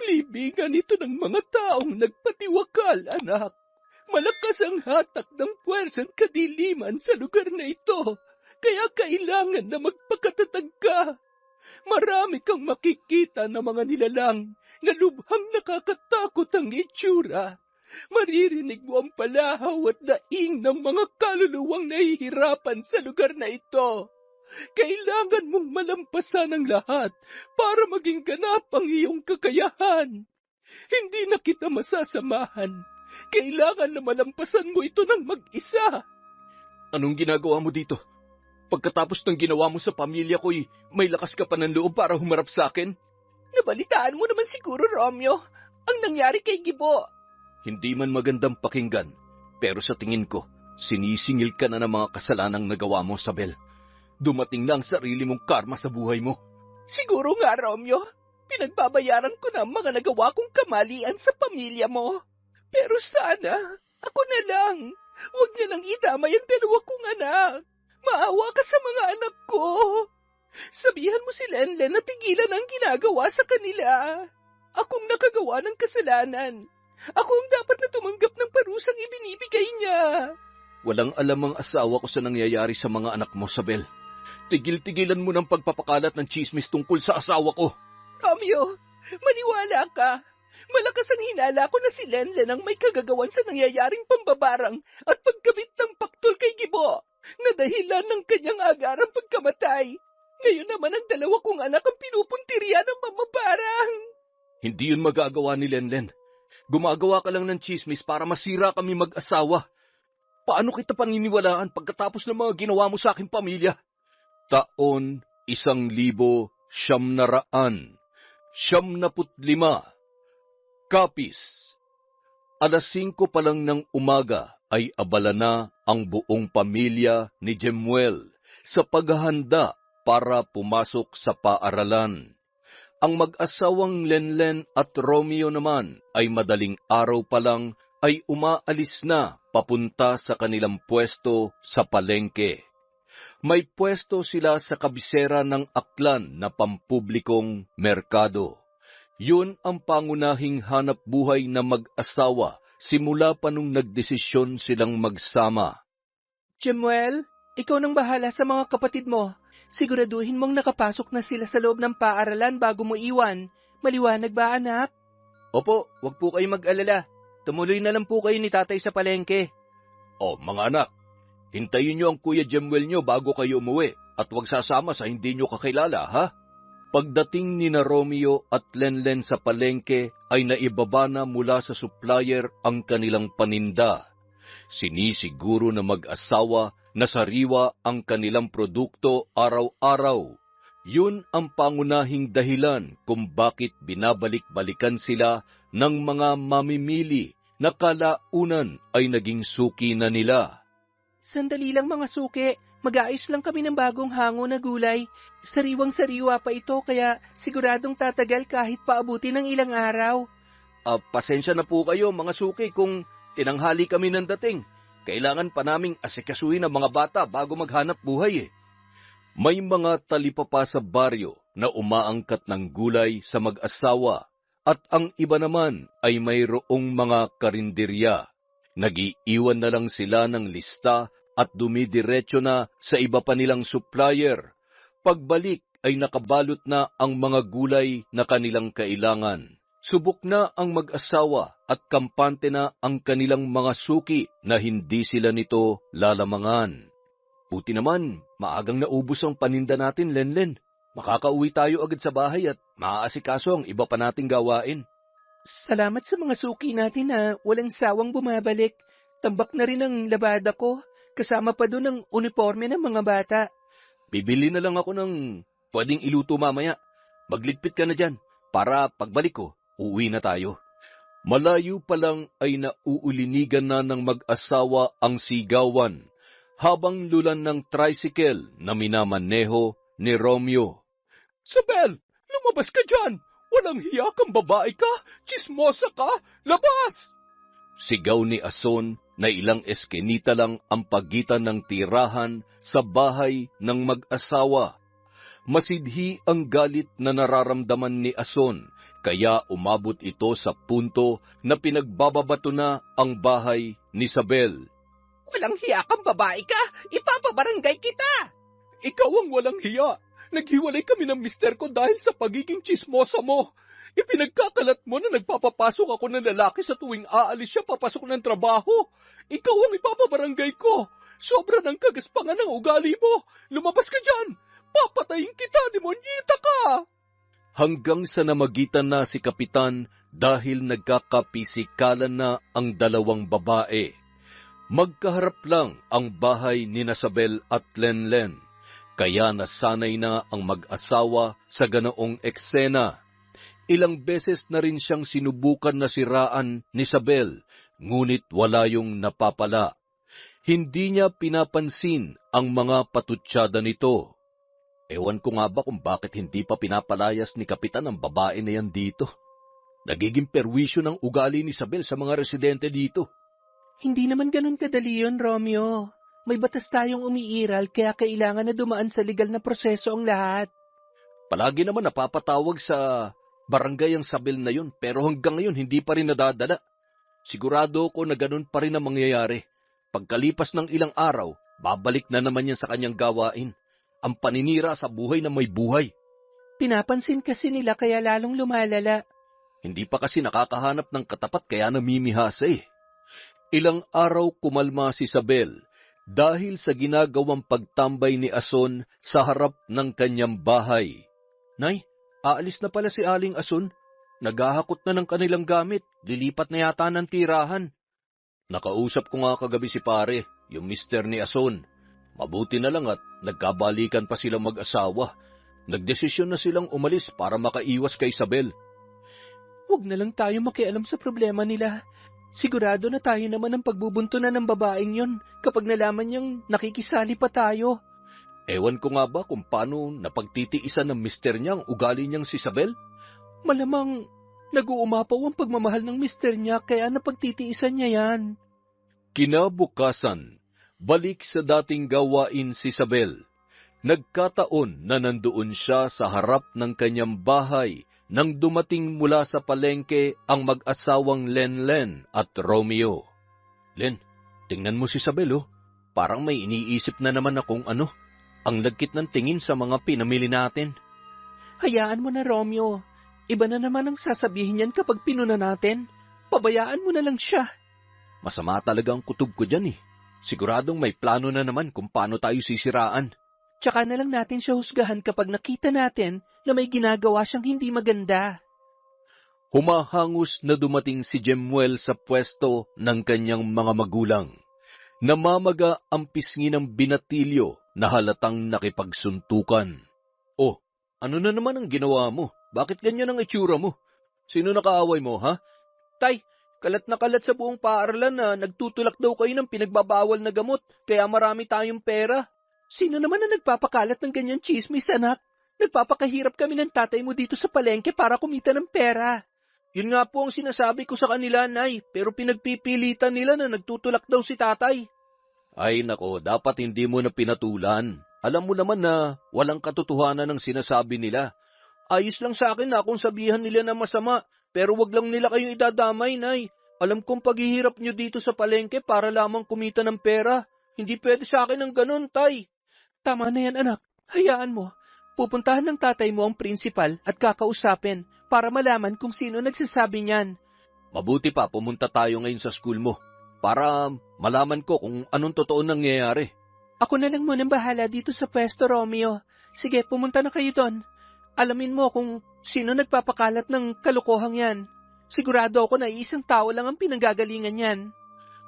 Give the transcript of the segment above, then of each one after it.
Libingan ito ng mga taong nagpatiwakal, anak. Malakas ang hatak ng puwersang kadiliman sa lugar na ito, kaya kailangan na magpakatatag ka. Marami kang makikita na mga nilalang na lubhang nakakatakot ang itsura. Maririnig mo ang palahaw at daing ng mga kaluluwang nahihirapan sa lugar na ito. Kailangan mong malampasan ang lahat para maging ganap ang iyong kakayahan. Hindi na kita masasamahan. Kailangan na malampasan mo ito ng mag-isa. Anong ginagawa mo dito? Pagkatapos ng ginawa mo sa pamilya ko'y may lakas ka pa ng loob para humarap sa akin? Nabalitaan mo naman siguro, Romeo, ang nangyari kay Gibo. Hindi man magandang pakinggan, pero sa tingin ko, sinisingil ka na ng mga kasalanang nagawa mo, Sabel. Dumating na ang sarili mong karma sa buhay mo. Siguro nga, Romeo. Pinagbabayaran ko na ang mga nagawa kong kamalian sa pamilya mo. Pero sana, ako na lang. Huwag niya nang idamay ang dalawa kong anak. Maawa ka sa mga anak ko. Sabihan mo si Lenlen na tigilan ang ginagawa sa kanila. Akong nakagawa ng kasalanan. Ako ang dapat na tumanggap ng parusang ibinibigay niya. Walang alam ang asawa ko sa nangyayari sa mga anak mo, Sabel. Tigil-tigilan mo ng pagpapakalat ng chismis tungkol sa asawa ko. Romeo, maniwala ka. Malakas ang hinala ko na si Lenlen ang may kagagawan sa nangyayaring pambabarang at pagkabit ng paktol kay Gibo na dahilan ng kanyang agarang pagkamatay. Ngayon naman ang dalawa kong anak ang pinupuntirya ng mamabarang. Hindi yun magagawa ni Lenlen. Gumagawa ka lang ng chismis para masira kami mag-asawa. Paano kita paniniwalaan pagkatapos ng mga ginawa mo sa aking pamilya? Taon 1995. Kapis. 5:00 pa lang ng umaga ay abala na ang buong pamilya ni Jemuel sa paghahanda para pumasok sa paaralan. Ang mag-asawang Lenlen at Romeo naman ay madaling araw pa lang ay umaalis na papunta sa kanilang pwesto sa palengke. May pwesto sila sa kabisera ng aklan na pampublikong merkado. Yun ang pangunahing hanap buhay na mag-asawa simula pa nung nagdesisyon silang magsama. Jemuel, ikaw nang bahala sa mga kapatid mo. Siguraduhin mong nakapasok na sila sa loob ng paaralan bago mo iwan. Maliwanag ba, anak? Opo, wag po kayo mag-alala. Tumuloy na lang po kayo ni tatay sa palengke. O, mga anak, hintayin niyo ang Kuya Jemuel niyo bago kayo umuwi at wag sasama sa hindi niyo kakilala, ha? Pagdating ni na Romeo at Lenlen sa palengke ay naibaba na mula sa supplier ang kanilang paninda. Sinisiguro na mag-asawa na sariwa ang kanilang produkto araw-araw. Yun ang pangunahing dahilan kung bakit binabalik-balikan sila ng mga mamimili na kalaunan ay naging suki na nila. Sandali lang mga suki, mag-aayos lang kami ng bagong hango na gulay. Sariwang-sariwa pa ito kaya siguradong tatagal kahit paabuti ng ilang araw. Pasensya na po kayo mga suki kung tinanghali kami ng dating. Kailangan pa naming asikasuhin ang mga bata bago maghanap buhay. May mga talipapa sa baryo na umaangkat ng gulay sa mag-asawa at ang iba naman ay mayroong mga karinderya. Nag-iiwan na lang sila ng lista at dumidiretso na sa iba pa nilang supplier. Pagbalik ay nakabalot na ang mga gulay na kanilang kailangan. Subok na ang mag-asawa at kampante na ang kanilang mga suki na hindi sila nito lalamangan. Buti naman, maagang naubos ang paninda natin, Lenlen. Makakauwi tayo agad sa bahay at maaasikaso ang iba pa nating gawain. Salamat sa mga suki natin na walang sawang bumabalik. Tambak na rin ang labada ko, kasama pa doon ang uniforme ng mga bata. Bibili na lang ako ng pwedeng iluto mamaya. Magligpit ka na dyan para pagbalik ko, uuwi na tayo. Malayo pa lang ay nauulinigan na ng mag-asawa ang sigawan habang lulan ng tricycle na minamaneho ni Romeo. Sabel, lumabas ka dyan! Walang hiya kang babae ka! Chismosa ka! Labas! Sigaw ni Ason na ilang eskenita lang ang pagitan ng tirahan sa bahay ng mag-asawa. Masidhi ang galit na nararamdaman ni Ason Kaya umabot ito sa punto na pinagbababato na ang bahay ni Isabel. Walang hiya kang babae ka! Ipapabarangay kita! Ikaw ang walang hiya! Naghiwalay kami ng mister ko dahil sa pagiging tsismosa mo. Ipinagkakalat mo na nagpapapasok ako ng lalaki sa tuwing aalis siya papasok ng trabaho. Ikaw ang ipapabarangay ko. Sobra ng kagaspangan ng ugali mo. Lumabas ka dyan! Papatayin kita, demonyita ka! Hanggang sa namagitan na si Kapitan dahil nagkakapisikalan na ang dalawang babae. Magkaharap lang ang bahay ni Isabel at Lenlen, kaya nasanay na ang mag-asawa sa ganoong eksena. Ilang beses na rin siyang sinubukan na siraan ni Isabel, ngunit wala yung napapala. Hindi niya pinapansin ang mga patutsada nito. Ewan ko nga ba kung bakit hindi pa pinapalayas ni Kapitan ang babae na yan dito. Nagiging perwisyo ng ugali ni Isabel sa mga residente dito. Hindi naman ganun kadali yun, Romeo. May batas tayong umiiral kaya kailangan na dumaan sa legal na proseso ang lahat. Palagi naman napapatawag sa barangay ang Isabel na yun, pero hanggang ngayon hindi pa rin nadadala. Sigurado ko na ganun pa rin ang mangyayari. Pagkalipas ng ilang araw, babalik na naman yan sa kanyang gawain. Ang paninira sa buhay na may buhay. Pinapansin kasi nila kaya lalong lumalala. Hindi pa kasi nakakahanap ng katapat kaya namimihasa eh. Ilang araw kumalma si Isabel dahil sa ginagawang pagtambay ni Ason sa harap ng kanyang bahay. Nay, aalis na pala si Aling Ason. Naghahakot na ng kanilang gamit. Lilipat na yata ng tirahan. Nakausap ko nga kagabi si pare, yung mister ni Ason. Mabuti na lang at nagkabalikan pa silang mag-asawa. Nagdesisyon na silang umalis para makaiwas kay Isabel. Huwag na lang tayo makialam sa problema nila. Sigurado na tayo naman ang pagbubuntunan ng babaeng yon kapag nalaman niyang nakikisali pa tayo. Ewan ko nga ba kung paano napagtitiisan ng mister niya ang ugali niyang si Isabel? Malamang nag-uumapaw ang pagmamahal ng mister niya kaya napagtitiisan niya yan. Kinabukasan, balik sa dating gawain si Isabel. Nagkataon na nandoon siya sa harap ng kanyang bahay nang dumating mula sa palengke ang mag-asawang Lenlen at Romeo. Len, tingnan mo si Isabel oh. Parang may iniisip na naman akong ano. Ang lagkit ng tingin sa mga pinamili natin. Hayaan mo na, Romeo. Iba na naman ang sasabihin niyan kapag pinuna natin. Pabayaan mo na lang siya. Masama talaga ang kutob ko dyan eh. Siguradong may plano na naman kung paano tayo sisiraan. Tsaka na lang natin siya husgahan kapag nakita natin na may ginagawa siyang hindi maganda. Humahangos na dumating si Jemuel sa pwesto ng kanyang mga magulang. Namamaga ang pisngi ng binatilyo na halatang nakipagsuntukan. Oh, ano na naman ang ginawa mo? Bakit ganyan ang itsura mo? Sino nakaaway mo, ha? Tay, kalat na kalat sa buong paaralan na nagtutulak daw kayo ng pinagbabawal na gamot, kaya marami tayong pera. Sino naman na nagpapakalat ng ganyan chismis, anak? Nagpapakahirap kami ng tatay mo dito sa palengke para kumita ng pera. Yun nga po ang sinasabi ko sa kanila, Nay, pero pinagpipilitan nila na nagtutulak daw si tatay. Ay nako, dapat hindi mo na pinatulan. Alam mo naman na walang katotohanan ng sinasabi nila. Ayos lang sa akin na kung sabihan nila na masama, pero wag lang nila kayong idadamay, Nay. Alam kong paghihirap nyo dito sa palengke para lamang kumita ng pera. Hindi pwede sa akin ang ganun, Tay. Tama na yan, anak. Hayaan mo. Pupuntahan ng tatay mo ang prinsipal at kakausapin para malaman kung sino nagsasabi niyan. Mabuti pa pumunta tayo ngayon sa school mo para malaman ko kung anong totoo nangyayari. Ako na lang munang bahala dito sa pwesto, Romeo. Sige, pumunta na kayo doon. Alamin mo kung sino nagpapakalat ng kalokohang yan. Sigurado ako na isang tao lang ang pinanggagalingan yan.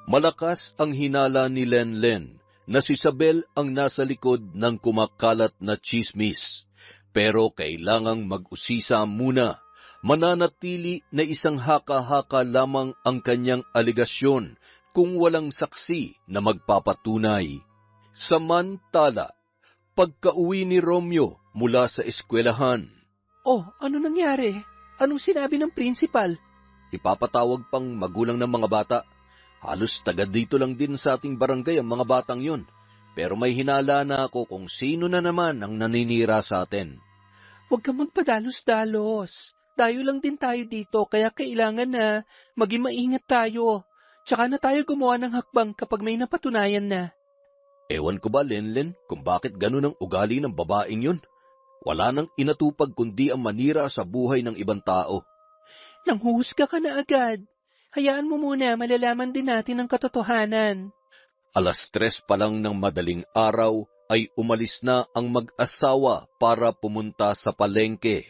Malakas ang hinala ni Lenlen na si Isabel ang nasa likod ng kumakalat na chismis. Pero kailangang mag-usisa muna. Mananatili na isang haka-haka lamang ang kanyang aligasyon kung walang saksi na magpapatunay. Samantala, pagka-uwi ni Romeo mula sa eskwelahan. Oh, ano nangyari? Anong sinabi ng prinsipal? Ipapatawag pang magulang ng mga bata. Halos taga dito lang din sa ating barangay ang mga batang yun. Pero may hinala na ako kung sino na naman ang naninira sa atin. Huwag kang magpadalos-dalos. Dayo lang din tayo dito, kaya kailangan na maging maingat tayo. Tsaka na tayo gumawa ng hakbang kapag may napatunayan na. Ewan ko ba, Lenlen, kung bakit ganun ang ugali ng babaeng yun? Wala nang inatupag kundi ang manira sa buhay ng ibang tao. Nanghuhusga ka na agad. Hayaan mo muna, malalaman din natin ang katotohanan. 3:00 pa lang ng madaling araw ay umalis na ang mag-asawa para pumunta sa palengke.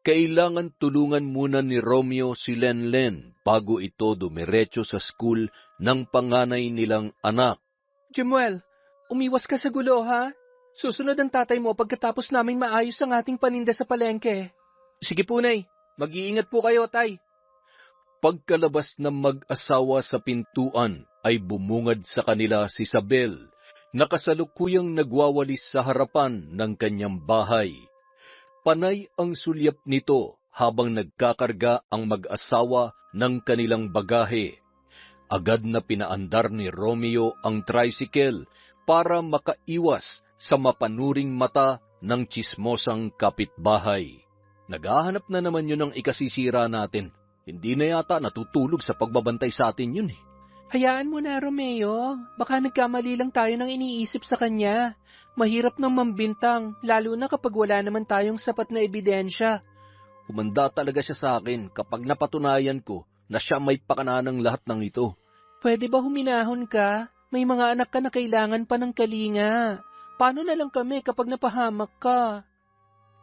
Kailangan tulungan muna ni Romeo si Lenlen bago ito dumiretso sa school ng panganay nilang anak. Jemuel, umiwas ka sa gulo, ha? Susunod ang tatay mo pagkatapos naming maayos ang ating paninda sa palengke. Sige po, Nay. Mag-iingat po kayo, Tay. Pagkalabas ng mag-asawa sa pintuan ay bumungad sa kanila si Isabel, na kasalukuyang nagwawalis sa harapan ng kanyang bahay. Panay ang sulyap nito habang nagkakarga ang mag-asawa ng kanilang bagahe. Agad na pinaandar ni Romeo ang tricycle para makaiwas sa mapanuring mata ng tsismosang kapitbahay. Naghahanap na naman yun ng ikasisira natin. Hindi na yata natutulog sa pagbabantay sa atin yun eh. Hayaan mo na, Romeo. Baka nagkamali lang tayo ng iniisip sa kanya. Mahirap nang mambintang, lalo na kapag wala naman tayong sapat na ebidensya. Humanda talaga siya sa akin kapag napatunayan ko na siya may pakana ng lahat ng ito. Pwede ba huminahon ka? May mga anak ka na kailangan pa ng kalinga. Paano na lang kami kapag napahamak ka?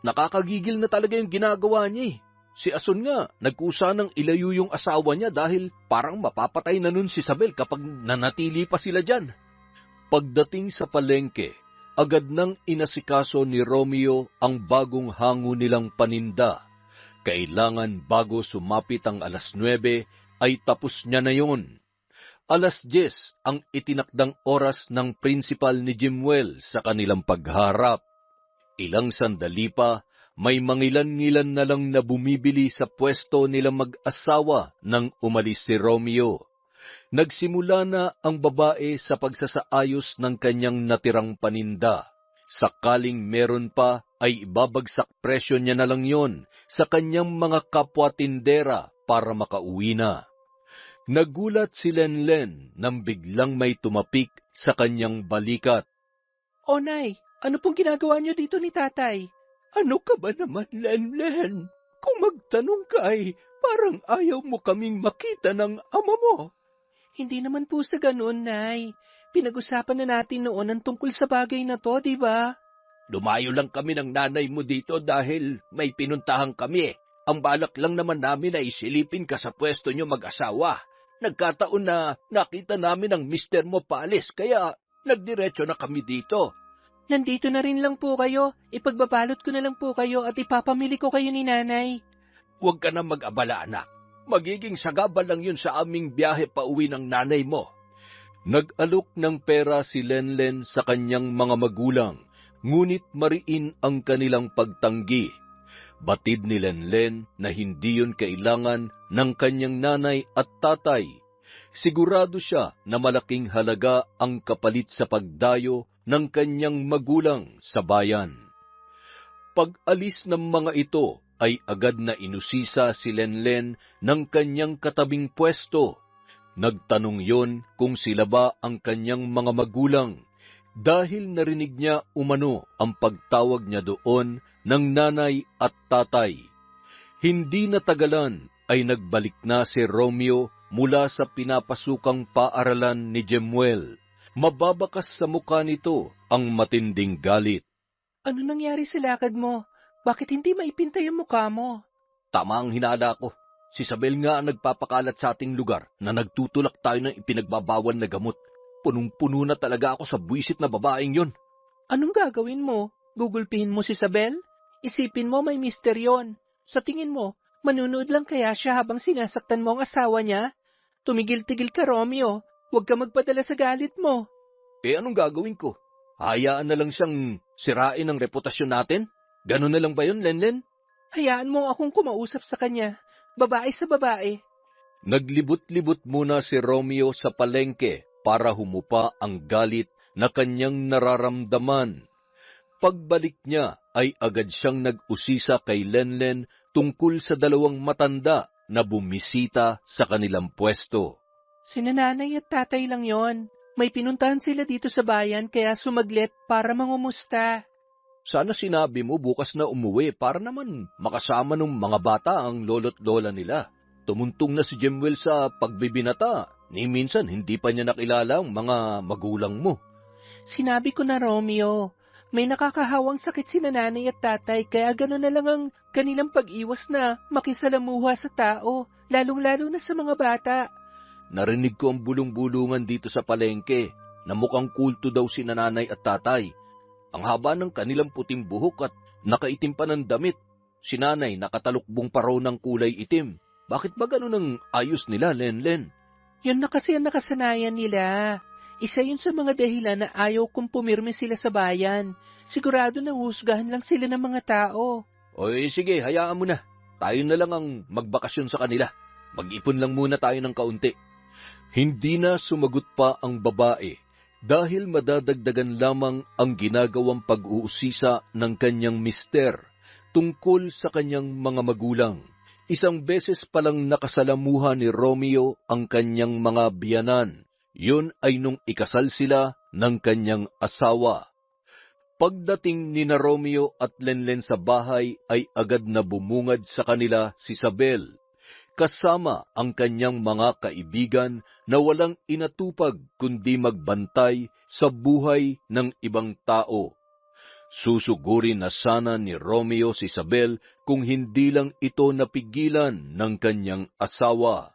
Nakakagigil na talaga yung ginagawa niya eh. Si Asun nga, nagkusa ng ilayo yung asawa niya dahil parang mapapatay na nun si Isabel kapag nanatili pa sila dyan. Pagdating sa palengke, agad nang inasikaso ni Romeo ang bagong hango nilang paninda. Kailangan bago sumapit ang 9:00 ay tapos niya na yon. 10:00 ang itinakdang oras ng principal ni Jemuel sa kanilang pagharap. Ilang sandali pa, may mangilan-ngilan na lang na bumibili sa pwesto nilang mag-asawa nang umalis si Romeo. Nagsimula na ang babae sa pagsasaayos ng kanyang natirang paninda. Sakaling meron pa, ay ibabagsak presyo niya na lang yon sa kanyang mga kapwa-tindera para makauwi na. Nagulat si Lenlen nang biglang may tumapik sa kanyang balikat. O Nay, ano pong ginagawa niyo dito ni tatay? Ano ka ba naman, Lenlen? Kung magtanong ka ay parang ayaw mo kaming makita ng ama mo. Hindi naman po sa ganoon, Nay. Pinag-usapan na natin noon ang tungkol sa bagay na to, di ba? Lumayo lang kami ng nanay mo dito dahil may pinuntahan kami. Ang balak lang naman namin ay silipin ka sa pwesto nyo mag-asawa. Nagkataon na nakita namin ang mister mo paalis, kaya nagdiretso na kami dito. Nandito na rin lang po kayo. Ipagbabalot ko na lang po kayo at ipapamili ko kayo ni nanay. Huwag ka na mag-abala, anak. Magiging sagabal lang yun sa aming biyahe pauwi ng nanay mo. Nag-alok ng pera si Lenlen sa kanyang mga magulang, ngunit mariin ang kanilang pagtanggi. Batid ni Lenlen na hindi yun kailangan ng kanyang nanay at tatay. Sigurado siya na malaking halaga ang kapalit sa pagdayo ng kanyang magulang sa bayan. Pag-alis ng mga ito ay agad na inusisa si Lenlen ng kanyang katabing pwesto. Nagtanong yon kung sila ba ang kanyang mga magulang dahil narinig niya umano ang pagtawag niya doon ng nanay at tatay. Hindi natagalan ay nagbalik na si Romeo mula sa pinapasukang paaralan ni Jemuel. Mababakas sa mukha nito ang matinding galit. Ano nangyari sa lakad mo? Bakit hindi maipintay ang mukha mo? Tama ang hinala ko. Si Isabel nga ang nagpapakalat sa ating lugar na nagtutulak tayo ng ipinagbabawal na gamot. Punong-puno na talaga ako sa buwisit na babaeng yon. Anong gagawin mo? Gugulpihin mo si Isabel? Isipin mo may mister yon. Sa tingin mo, manunood lang kaya siya habang sinasaktan mo ang asawa niya? Tumigil-tigil ka, Romeo. Huwag ka magpadala sa galit mo. Anong gagawin ko? Hayaan na lang siyang sirain ang reputasyon natin? Ganun na lang ba yun, Lenlen? Hayaan mo akong kumausap sa kanya. Babae sa babae. Naglibot-libot muna si Romeo sa palengke para humupa ang galit na kanyang nararamdaman. Pagbalik niya ay agad siyang nag-usisa kay Lenlen tungkol sa dalawang matanda na bumisita sa kanilang pwesto. Sina nanay at tatay lang yon. May pinuntahan sila dito sa bayan kaya sumaglit para mangumusta. Sana sinabi mo bukas na umuwi para naman makasama ng mga bata ang lolo't lola nila. Tumuntong na si Jemuel sa pagbibinata, ni minsan hindi pa niya nakilala ang mga magulang mo. Sinabi ko na, Romeo, may nakakahawang sakit sina nanay at tatay kaya gano'n na lang ang kanilang pag-iwas na makisalamuha sa tao, lalong-lalo na sa mga bata. Narinig ko ang bulong-bulungan dito sa palengke na mukhang kulto daw si nanay at tatay. Ang haba ng kanilang puting buhok at nakaitim pa ng damit. Si nanay nakatalukbong pa raw ng kulay itim. Bakit ba ganun ang ayos nila, Lenlen? Yun na kasi ang nakasanayan nila. Isa yun sa mga dahilan na ayaw kong pumirme sila sa bayan. Sigurado na husgahan lang sila ng mga tao. Oy, sige, hayaan mo na. Tayo na lang ang magbakasyon sa kanila. Mag-ipon lang muna tayo ng kaunti. Hindi na sumagot pa ang babae dahil madadagdagan lamang ang ginagawang pag-uusisa ng kanyang mister tungkol sa kanyang mga magulang. Isang beses palang nakasalamuha ni Romeo ang kanyang mga biyanan. Yun ay nung ikasal sila ng kanyang asawa. Pagdating ni na Romeo at Lenlen sa bahay ay agad na bumungad sa kanila si Isabel, kasama ang kanyang mga kaibigan na walang inatupag kundi magbantay sa buhay ng ibang tao. Susugurin na sana ni Romeo si Isabel kung hindi lang ito napigilan ng kanyang asawa.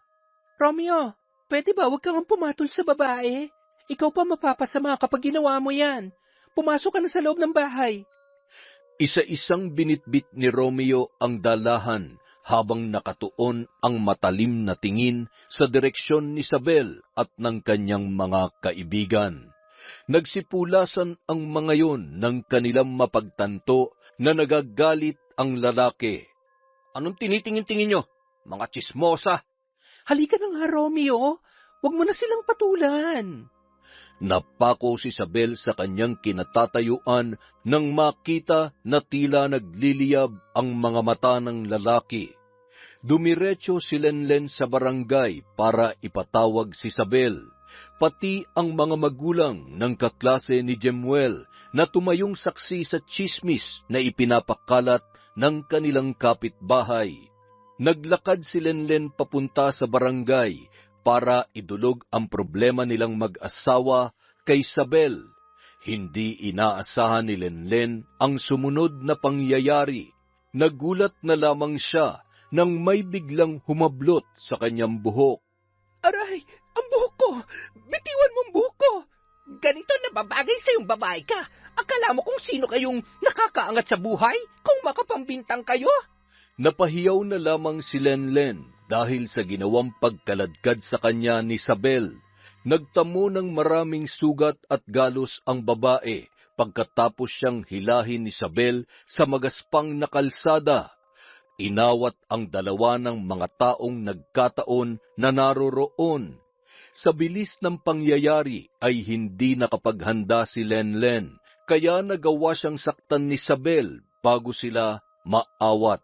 Romeo, pwede ba huwag kang pumatol sa babae? Ikaw pa mapapasama kapag ginawa mo yan. Pumasok ka na sa loob ng bahay. Isa-isang binitbit ni Romeo ang dalahan habang nakatuon ang matalim na tingin sa direksyon ni Isabel at ng kanyang mga kaibigan. Nagsipulasan ang mga yon ng kanilang mapagtanto na nagagalit ang lalaki. Anong tinitingin-tingin nyo? Mga tsismosa! Halika na nga, Romeo. Huwag mo na silang patulan. Napako si Isabel sa kanyang kinatatayuan nang makita na tila nagliliyab ang mga mata ng lalaki. Dumiretso si Lenlen sa barangay para ipatawag si Isabel, pati ang mga magulang ng kaklase ni Jemuel na tumayong saksi sa tsismis na ipinapakalat ng kanilang kapitbahay. Naglakad si Lenlen papunta sa barangay para idulog ang problema nilang mag-asawa kay Isabel. Hindi inaasahan ni Lenlen ang sumunod na pangyayari. Nagulat na lamang siya nang may biglang humablot sa kanyang buhok. Aray, ang buhok ko! Bitiwan mo ang buhok ko! Ganito na babagay sa yung babae ka. Akala mo kung sino kayong nakakaangat sa buhay kung makapambintang kayo? Napahiyaw na lamang si Lenlen dahil sa ginawang pagkaladkad sa kanya ni Isabel. Nagtamo ng maraming sugat at galos ang babae pagkatapos siyang hilahin ni Isabel sa magaspang na kalsada. Inawat ang dalawa ng mga taong nagkataon na naroroon. Sa bilis ng pangyayari ay hindi nakapaghanda si Lenlen, kaya nagawa siyang saktan ni Isabel bago sila maawat.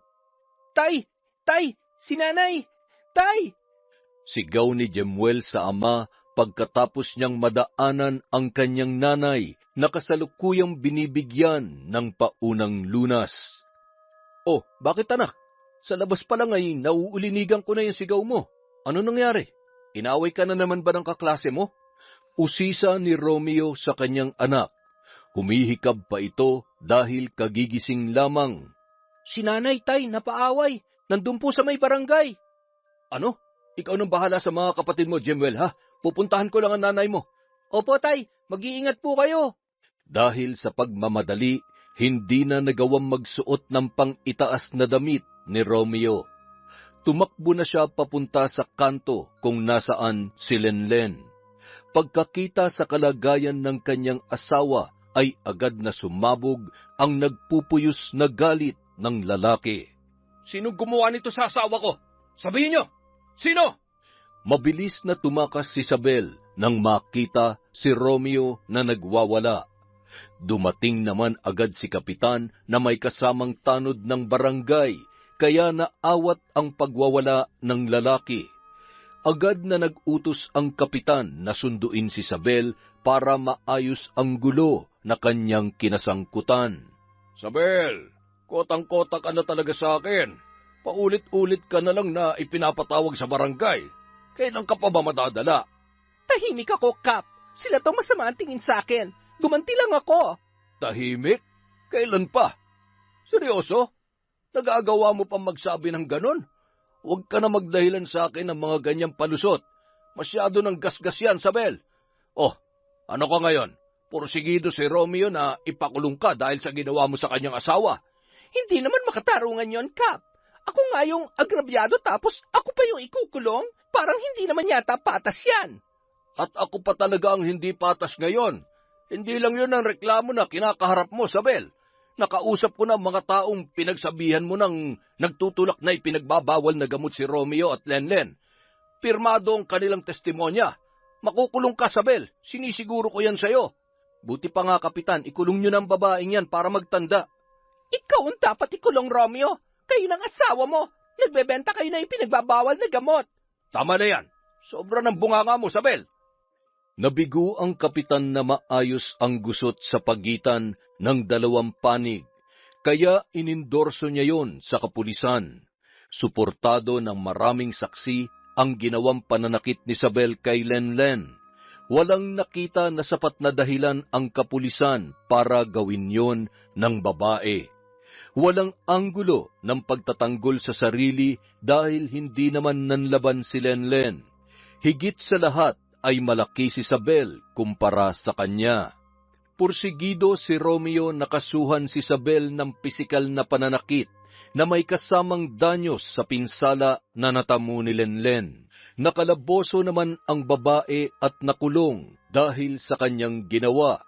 Tay! Tay! Si nanay! Tay! Sigaw ni Jemuel sa ama pagkatapos niyang madaanan ang kanyang nanay na kasalukuyang binibigyan ng paunang lunas. Oh, bakit anak? Sa labas pa lang ay nauulinigan ko na yung sigaw mo. Ano nangyari? Inaway ka na naman ba ng kaklase mo? Usisa ni Romeo sa kanyang anak. Humihikab pa ito dahil kagigising lamang. Si nanay, tay, napaaway. Nandun po sa may barangay. Ano? Ikaw nang bahala sa mga kapatid mo, Jemuel, ha? Pupuntahan ko lang ang nanay mo. Opo, tay. Mag-iingat po kayo. Dahil sa pagmamadali, hindi na nagawang magsuot ng pang-itaas na damit ni Romeo. Tumakbo na siya papunta sa kanto kung nasaan si Lenlen. Pagkakita sa kalagayan ng kanyang asawa, ay agad na sumabog ang nagpupuyos na galit ng lalaki. Sino gumawa nito sa asawa ko? Sabihin niyo! Sino? Mabilis na tumakas si Isabel nang makita si Romeo na nagwawala. Dumating naman agad si kapitan na may kasamang tanod ng barangay, kaya naawat ang pagwawala ng lalaki. Agad na nag-utos ang kapitan na sunduin si Isabel para maayos ang gulo na kanyang kinasangkutan. Isabel, kotang-kota ka na talaga sa akin. Paulit-ulit ka na lang na ipinapatawag sa barangay. Kailan ka pa ba madadala? Tahimik ako, Kap. Sila daw masama ang tingin sa akin. Gumanti lang ako. Tahimik? Kailan pa? Seryoso? Nagagawa mo pa magsabi ng ganon? Huwag ka na magdahilan sa akin ng mga ganyang palusot. Masyado ng gasgas yan, Isabel. Oh, ano ka ngayon? Porsigido si Romeo na ipakulong ka dahil sa ginawa mo sa kanyang asawa. Hindi naman makatarungan yon, Kap. Ako nga yung agrabyado tapos ako pa yung ikukulong? Parang hindi naman yata patas yan. At ako pa talaga ang hindi patas ngayon. Hindi lang yun ang reklamo na kinakaharap mo, Isabel. Nakausap ko na mga taong pinagsabihan mo ng nagtutulak na ipinagbabawal na gamot si Romeo at Lenlen. Pirmado ang kanilang testimonya. Makukulong ka, Isabel. Sinisiguro ko yan sa'yo. Buti pa nga, Kapitan, ikulong nyo ng babaeng yan para magtanda. Ikaw ang dapat ikulong, Romeo. Kayo ng asawa mo. Nagbebenta kayo na ipinagbabawal na gamot. Tama na yan. Sobra ng bunganga mo, Isabel. Nabigo ang kapitan na maayos ang gusot sa pagitan ng dalawang panig, kaya inindorso niya yon sa kapulisan. Suportado ng maraming saksi ang ginawang pananakit ni Isabel kay Lenlen. Walang nakita na sapat na dahilan ang kapulisan para gawin yon ng babae. Walang anggulo ng pagtatanggol sa sarili dahil hindi naman nanlaban si Lenlen. Higit sa lahat ay malaki si Isabel kumpara sa kanya. Porsigido si Romeo na kasuhan si Isabel ng pisikal na pananakit na may kasamang danyos sa pinsala na natamo ni Lenlen. Nakalaboso naman ang babae at nakulong dahil sa kanyang ginawa.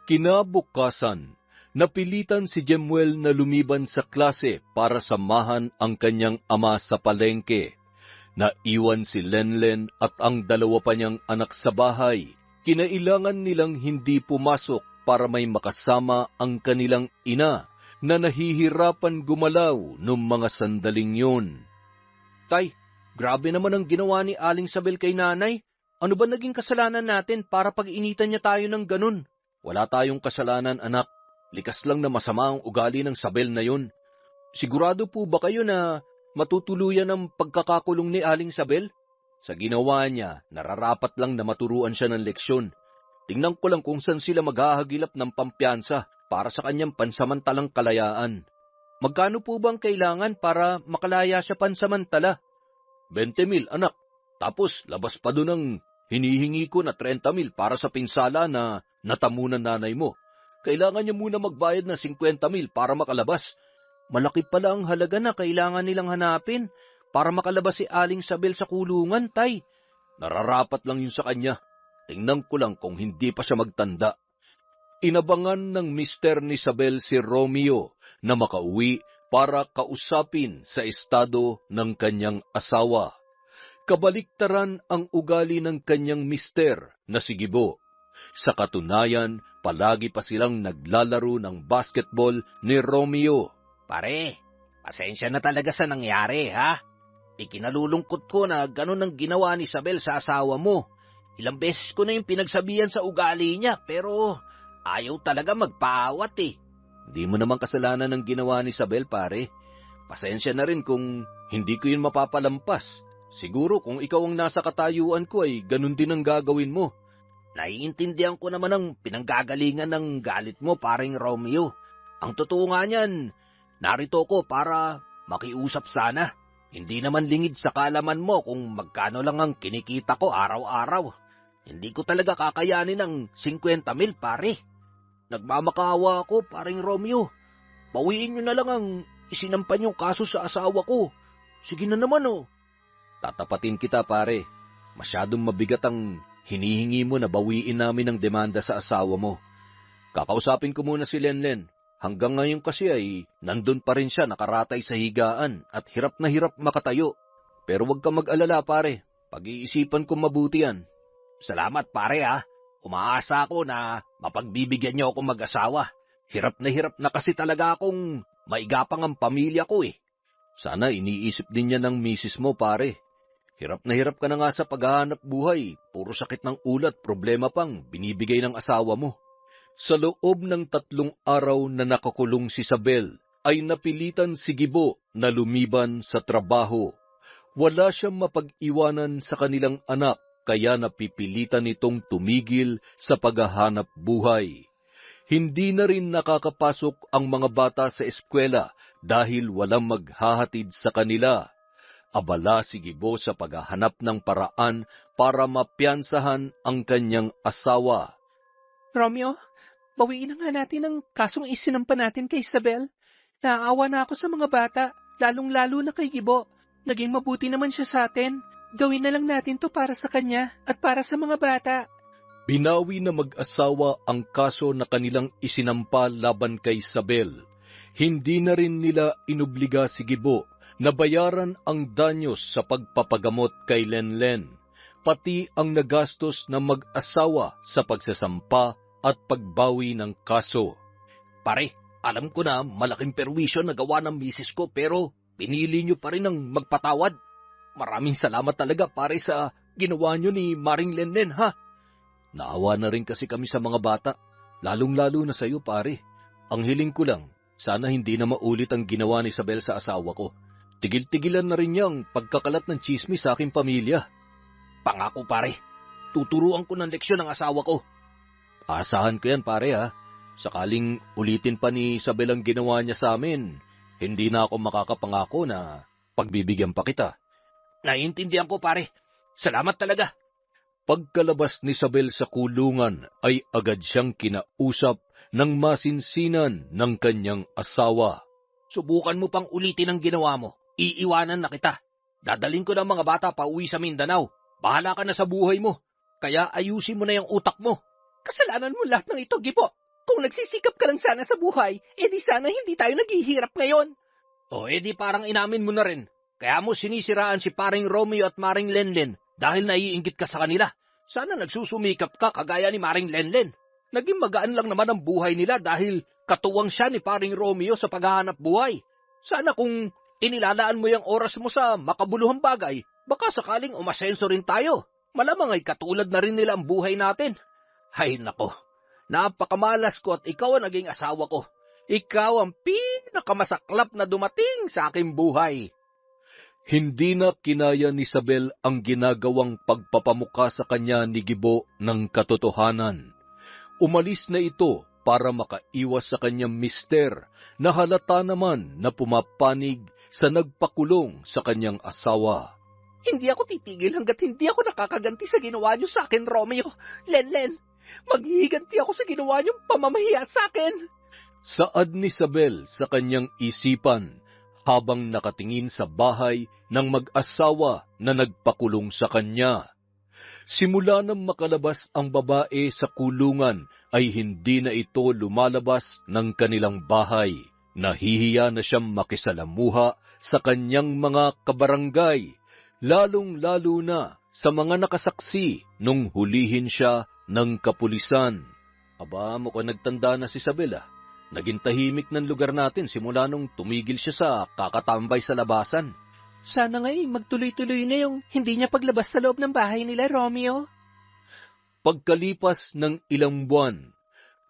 Kinabukasan, napilitan si Jemuel na lumiban sa klase para samahan ang kanyang ama sa palengke. Naiwan si Lenlen at ang dalawa pa niyang anak sa bahay. Kinailangan nilang hindi pumasok para may makasama ang kanilang ina na nahihirapan gumalaw noong mga sandaling yun. Tay, grabe naman ang ginawa ni Aling Isabel kay nanay. Ano ba naging kasalanan natin para pag-initan niya tayo ng ganun? Wala tayong kasalanan, anak. Likas lang na masama ang ugali ng Isabel na yun. Sigurado po ba kayo na matutuluyan ang pagkakakulong ni Aling Isabel? Sa ginawa niya, nararapat lang na maturuan siya ng leksyon. Tingnan ko lang kung saan sila maghahagilap ng pampiyansa para sa kanyang pansamantalang kalayaan. Magkano po bang kailangan para makalaya siya pansamantala? 20,000, anak. Tapos labas pa doon ang hinihingi ko na 30,000 para sa pinsala na natamunan nanay mo. Kailangan niya muna magbayad ng 50,000 para makalabas. Malaki pala ang halaga na kailangan nilang hanapin para makalabas si Aling Isabel sa kulungan, tay. Nararapat lang yun sa kanya. Tingnan ko lang kung hindi pa siya magtanda. Inabangan ng mister ni Isabel si Romeo na makauwi para kausapin sa estado ng kanyang asawa. Kabaliktaran ang ugali ng kanyang mister na si Gibo. Sa katunayan, palagi pa silang naglalaro ng basketball ni Romeo. Pare, pasensya na talaga sa nangyari, ha? Ikinalulungkot ko na ganun ang ginawa ni Isabel sa asawa mo. Ilang beses ko na yung pinagsabihan sa ugali niya, pero ayaw talaga magpaawat eh. Hindi mo naman kasalanan ng ginawa ni Isabel, pare. Pasensya na rin kung hindi ko yun mapapalampas. Siguro kung ikaw ang nasa katayuan ko ay ganun din ang gagawin mo. Naiintindihan ko naman ang pinanggagalingan ng galit mo, paring Romeo. Ang totoo nga niyan, narito ko para makiusap sana. Hindi naman lingid sa kalaman mo kung magkano lang ang kinikita ko araw-araw. Hindi ko talaga kakayanin ng 50,000, pare. Nagmamakaawa ako, paring Romeo. Bawiin nyo na lang ang isinampan yung kaso sa asawa ko. Sige na naman, oh. Tatapatin kita, pare. Masyadong mabigat ang hinihingi mo na bawiin namin ang demanda sa asawa mo. Kakausapin ko muna si Lenlen. Hanggang ngayon kasi ay nandun pa rin siya nakaratay sa higaan at hirap na hirap makatayo. Pero huwag kang mag-alala, pare. Pag-iisipan ko mabuti yan. Salamat, pare, ha. Umaasa ako na mapagbibigyan niyo ako mag-asawa. Hirap na kasi talaga akong maigapang ang pamilya ko, eh. Sana iniisip din niya ng misis mo, pare. Hirap na hirap ka na nga sa paghahanap buhay. Puro sakit ng ulat, problema pang binibigay ng asawa mo. Sa loob ng 3 araw na nakakulong si Isabel, ay napilitan si Gibo na lumiban sa trabaho. Wala siyang mapag-iwanan sa kanilang anak, kaya napipilitan nitong tumigil sa paghahanap buhay. Hindi na rin nakakapasok ang mga bata sa eskwela dahil walang maghahatid sa kanila. Abala si Gibo sa paghahanap ng paraan para mapiyansahan ang kanyang asawa. Romeo, bawiin na nga natin ang kasong isinampa natin kay Isabel. Naaawa na ako sa mga bata, lalong-lalo na kay Gibo. Naging mabuti naman siya sa atin. Gawin na lang natin to para sa kanya at para sa mga bata. Binawi na mag-asawa ang kaso na kanilang isinampa laban kay Isabel. Hindi na rin nila inobliga si Gibo na bayaran ang danyos sa pagpapagamot kay Lenlen, pati ang nagastos ng mag-asawa sa pagsasampa at pagbawi ng kaso. Pare, alam ko na malaking perwisyo na gawa ng misis ko pero pinili niyo pa rin ang magpatawad. Maraming salamat talaga pare sa ginawa niyo ni Maring Lenlen, ha? Naawa na rin kasi kami sa mga bata, lalong-lalo na sa iyo, pare. Ang hiling ko lang, sana hindi na maulit ang ginawa ni Isabel sa asawa ko. Tigil-tigilan na rin niyang pagkakalat ng tsismis sa aking pamilya. Pangako pare, tuturuan ko ng leksyon ang asawa ko. Asahan ko yan, pare, ha. Sakaling ulitin pa ni Isabel ang ginawa niya sa amin, hindi na ako makakapangako na pagbibigyan pa kita. Naiintindihan ko pare, salamat talaga. Pagkalabas ni Isabel sa kulungan ay agad siyang kinausap ng masinsinan ng kanyang asawa. Subukan mo pang ulitin ang ginawa mo. Iiwanan na kita. Dadalhin ko ng mga bata pa uwi sa Mindanao. Bahala ka na sa buhay mo. Kaya ayusin mo na yung utak mo. Kasalanan mo lahat ng ito, Gibo. Kung nagsisikap ka lang sana sa buhay, edi sana hindi tayo naghihirap ngayon. O edi parang inamin mo na rin. Kaya mo sinisiraan si paring Romeo at Maring Lenlen dahil naiinggit ka sa kanila. Sana nagsusumikap ka kagaya ni Maring Lenlen. Naging magaan lang naman ang buhay nila dahil katuwang siya ni paring Romeo sa paghahanap buhay. Sana kung inilalaan mo yung oras mo sa makabuluhang bagay, baka sakaling umasenso rin tayo. Malamang ay katulad na rin nila ang buhay natin. Hay nako, napakamalas ko at ikaw ang naging asawa ko. Ikaw ang pinakamasaklap na dumating sa aking buhay. Hindi na kinaya ni Isabel ang ginagawang pagpapamuka sa kanya ni Gibo ng katotohanan. Umalis na ito para makaiwas sa kanyang mister na halata naman na pumapanig sa nagpakulong sa kanyang asawa. Hindi ako titigil hanggat hindi ako nakakaganti sa ginawa niyo sa akin, Romeo. Lenlen, maghihiganti ako sa ginawa niyong pamamahiya sa akin. Saad ni Isabel sa kanyang isipan habang nakatingin sa bahay ng mag-asawa na nagpakulong sa kanya. Simula nang makalabas ang babae sa kulungan ay hindi na ito lumalabas ng kanilang bahay. Nahihiya na siyang makisalamuha sa kanyang mga kabarangay, lalong-lalo na sa mga nakasaksi nung hulihin siya ng kapulisan. Aba, mukhang nagtanda na si Isabel. Naging tahimik ng lugar natin simula nung tumigil siya sa kakatambay sa labasan. Sana nga magtuloy-tuloy na yung hindi niya paglabas sa loob ng bahay nila, Romeo. Pagkalipas ng ilang buwan,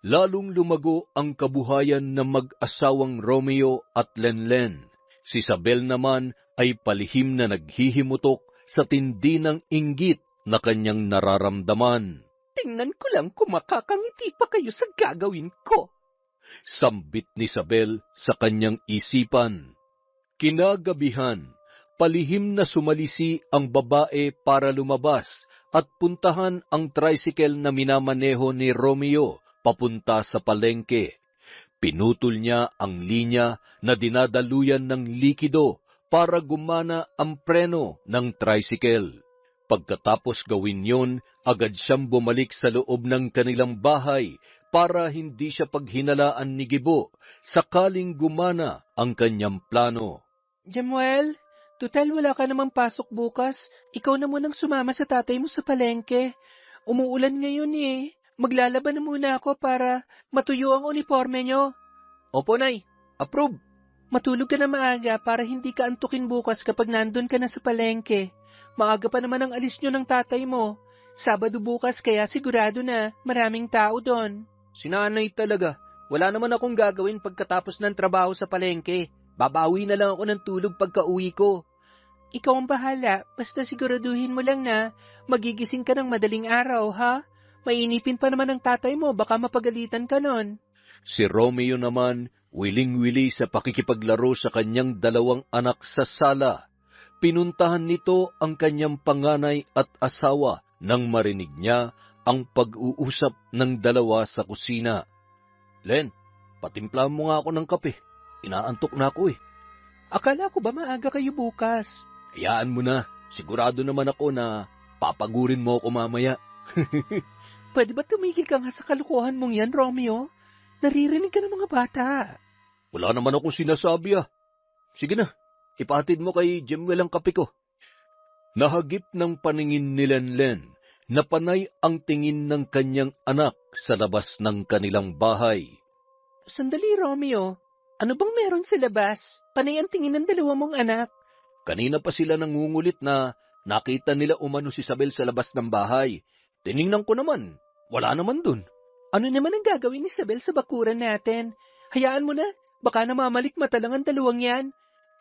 lalong lumago ang kabuhayan ng mag-asawang Romeo at Lenlen. Si Isabel naman ay palihim na naghihimutok sa tindi ng inggit na kanyang nararamdaman. Tingnan ko lang kung makakangiti pa kayo sa gagawin ko. Sambit ni Isabel sa kanyang isipan. Kinagabihan, palihim na sumalisi ang babae para lumabas at puntahan ang tricycle na minamaneho ni Romeo papunta sa palengke. Pinutol niya ang linya na dinadaluyan ng likido para gumana ang preno ng tricycle. Pagkatapos gawin yon, agad siyang bumalik sa loob ng kanilang bahay para hindi siya paghinalaan ni Gibo sakaling gumana ang kanyang plano. Jamuel, total wala ka namang pasok bukas. Ikaw na munang sumama sa tatay mo sa palengke. Umuulan ngayon eh. Maglalaban na muna ako para matuyo ang uniforme nyo. Opo, Nay. Approve. Matulog ka na maaga para hindi ka antukin bukas kapag nandun ka na sa palengke. Maaga pa naman ang alis nyo ng tatay mo. Sabado bukas kaya sigurado na maraming tao doon. Sinanay talaga. Wala naman akong gagawin pagkatapos ng trabaho sa palengke. Babawi na lang ako ng tulog pagka-uwi ko. Ikaw ang bahala, basta siguraduhin mo lang na magigising ka ng madaling araw, ha? Mainipin pa naman ang tatay mo, baka mapagalitan ka nun. Si Romeo naman, wiling-wili sa pakikipaglaro sa kanyang 2 anak sa sala. Pinuntahan nito ang kanyang panganay at asawa nang marinig niya ang pag-uusap ng 2 sa kusina. Len, patimpla mo nga ako ng kape. Inaantok na ako eh. Akala ko ba maaga kayo bukas? Hayaan mo na. Sigurado naman ako na papagurin mo ako mamaya. Pwede ba tumigil ka nga sa kalukuhan mong yan, Romeo? Naririnig ka ng mga bata. Wala naman akong sinasabi ah. Sige na, ipatid mo kay Jemwell ang kape ko. Nahagip ng paningin ni Lenlen na panay ang tingin ng kanyang anak sa labas ng kanilang bahay. Sandali, Romeo. Ano bang meron sa labas? Panay ang tingin ng 2 mong anak. Kanina pa sila nangungulit na nakita nila umano si Isabel sa labas ng bahay. Tiningnan ko naman, wala naman dun. Ano naman ang gagawin ni Isabel sa bakuran natin? Hayaan mo na, baka namamalik mata lang ang 2 yan.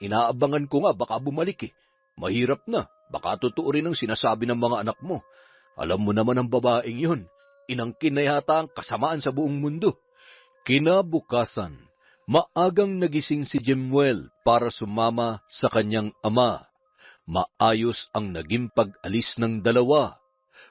Inaabangan ko nga baka bumalik eh. Mahirap na, baka totoo rin ang sinasabi ng mga anak mo. Alam mo naman ang babaeng yun, inangkin na yata ang kasamaan sa buong mundo. Kinabukasan, maagang nagising si Jemwell para sumama sa kanyang ama. Maayos ang naging pag-alis ng 2.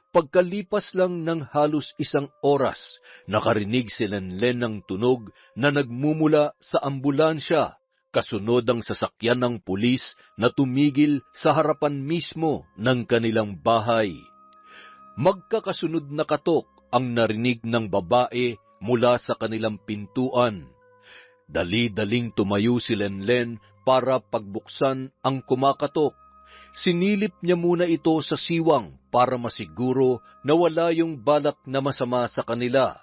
Pagkalipas lang ng halos 1 oras, nakarinig si Lenlen ng tunog na nagmumula sa ambulansya, kasunod ang sasakyan ng pulis na tumigil sa harapan mismo ng kanilang bahay. Magkakasunod na katok ang narinig ng babae mula sa kanilang pintuan. Dali-daling tumayo si Lenlen para pagbuksan ang kumakatok. Sinilip niya muna ito sa siwang para masiguro na wala yung balak na masama sa kanila.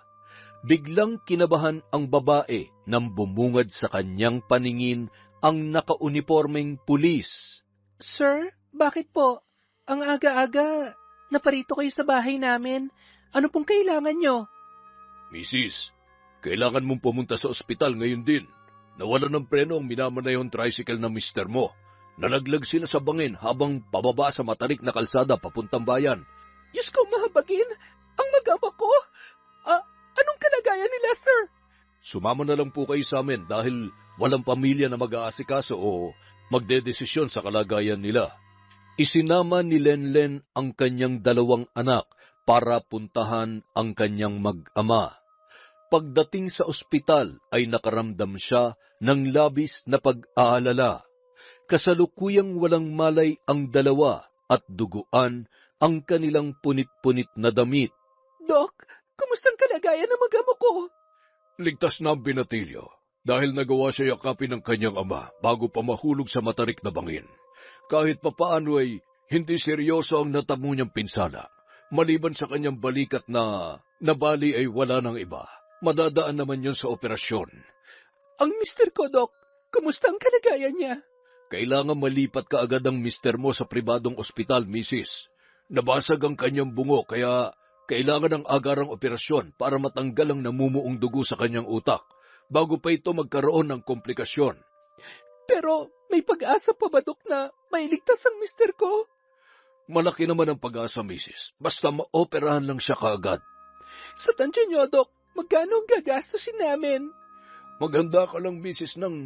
Biglang kinabahan ang babae nang bumungad sa kanyang paningin ang nakaunipormeng pulis. Sir, bakit po? Ang aga-aga, naparito kayo sa bahay namin. Ano pong kailangan nyo? Mrs., kailangan mong pumunta sa ospital ngayon din. Nawala ng preno ang minamanayong tricycle ng mister mo. Nalaglag sila sa bangin habang pababa sa matarik na kalsada papuntang bayan. Diyos ko, mahabagin! Ang mag-ama ko! Anong kalagayan nila, sir? Sumama na lang po kayo sa amin dahil walang pamilya na mag-aasikaso o magdedesisyon sa kalagayan nila. Isinama ni Lenlen ang kanyang 2 anak para puntahan ang kanyang mag-ama. Pagdating sa ospital ay nakaramdam siya ng labis na pag-aalala. Kasalukuyang walang malay ang 2 at duguan ang kanilang punit-punit na damit. Dok, kumustang kalagayan ng mag-ama ko? Ligtas na ang binatilyo dahil nagawa siya yakapin ng kanyang ama bago pa mahulog sa matarik na bangin. Kahit papaano ay hindi seryoso ang natamo niyang pinsala. Maliban sa kanyang balikat na nabali ay wala ng iba. Madadaan naman yun sa operasyon. Ang mister ko, Dok, kumusta ang kalagayan niya? Kailangan malipat ka agad ang mister mo sa pribadong ospital, Mrs. Nabasag ang kanyang bungo kaya kailangan ng agarang operasyon para matanggal ang namumuong dugo sa kanyang utak bago pa ito magkaroon ng komplikasyon. Pero may pag-asa pa ba, Dok, na mailigtas ang mister ko? Malaki naman ang pag-asa, Mrs. Basta maoperahan lang siya kaagad. Sa tansya niyo, Dok, magkano ang gagastusin namin? Maghanda ka lang, Mrs. ng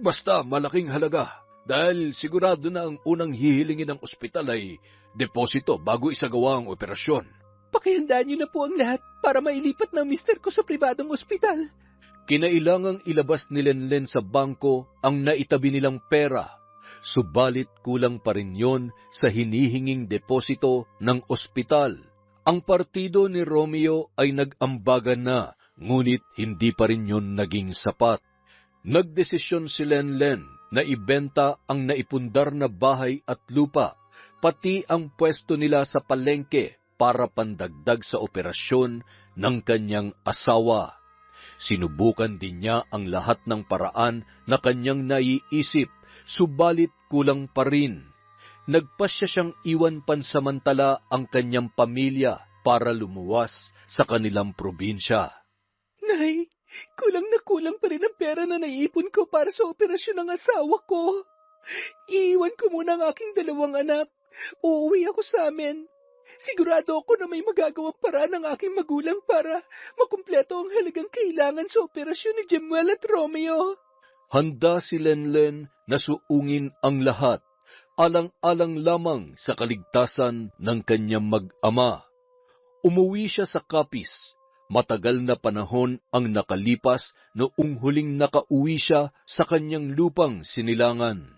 basta malaking halaga. Dahil sigurado na ang unang hihilingin ng ospital ay deposito bago isagawa ang operasyon. Pakihandaan niyo na po ang lahat para mailipat ng mister ko sa pribadong ospital. Kinailangang ilabas ni Lenlen sa bangko ang naitabi nilang pera, subalit kulang pa rin yon sa hinihinging deposito ng ospital. Ang partido ni Romeo ay nag-ambagan na, ngunit hindi pa rin yon naging sapat. Nagdesisyon si Lenlen na ibenta ang naipundar na bahay at lupa, pati ang pwesto nila sa palengke para pandagdag sa operasyon ng kanyang asawa. Sinubukan din niya ang lahat ng paraan na kanyang naiisip, subalit kulang pa rin. Nagpasya siyang iwan pansamantala ang kanyang pamilya para lumuwas sa kanilang probinsya. Nay, kulang na kulang pa rin ang pera na naiipon ko para sa operasyon ng asawa ko. Iiwan ko muna ang aking 2 anak. Uuwi ako sa amin. Sigurado ako na may magagawang paraan ng aking magulang para makumpleto ang halagang kailangan sa operasyon ni Jemuel at Romeo. Handa si Lenlen na suungin ang lahat, alang-alang lamang sa kaligtasan ng kanyang mag-ama. Umuwi siya sa Capiz. Matagal na panahon ang nakalipas noong huling nakauwi siya sa kanyang lupang sinilangan.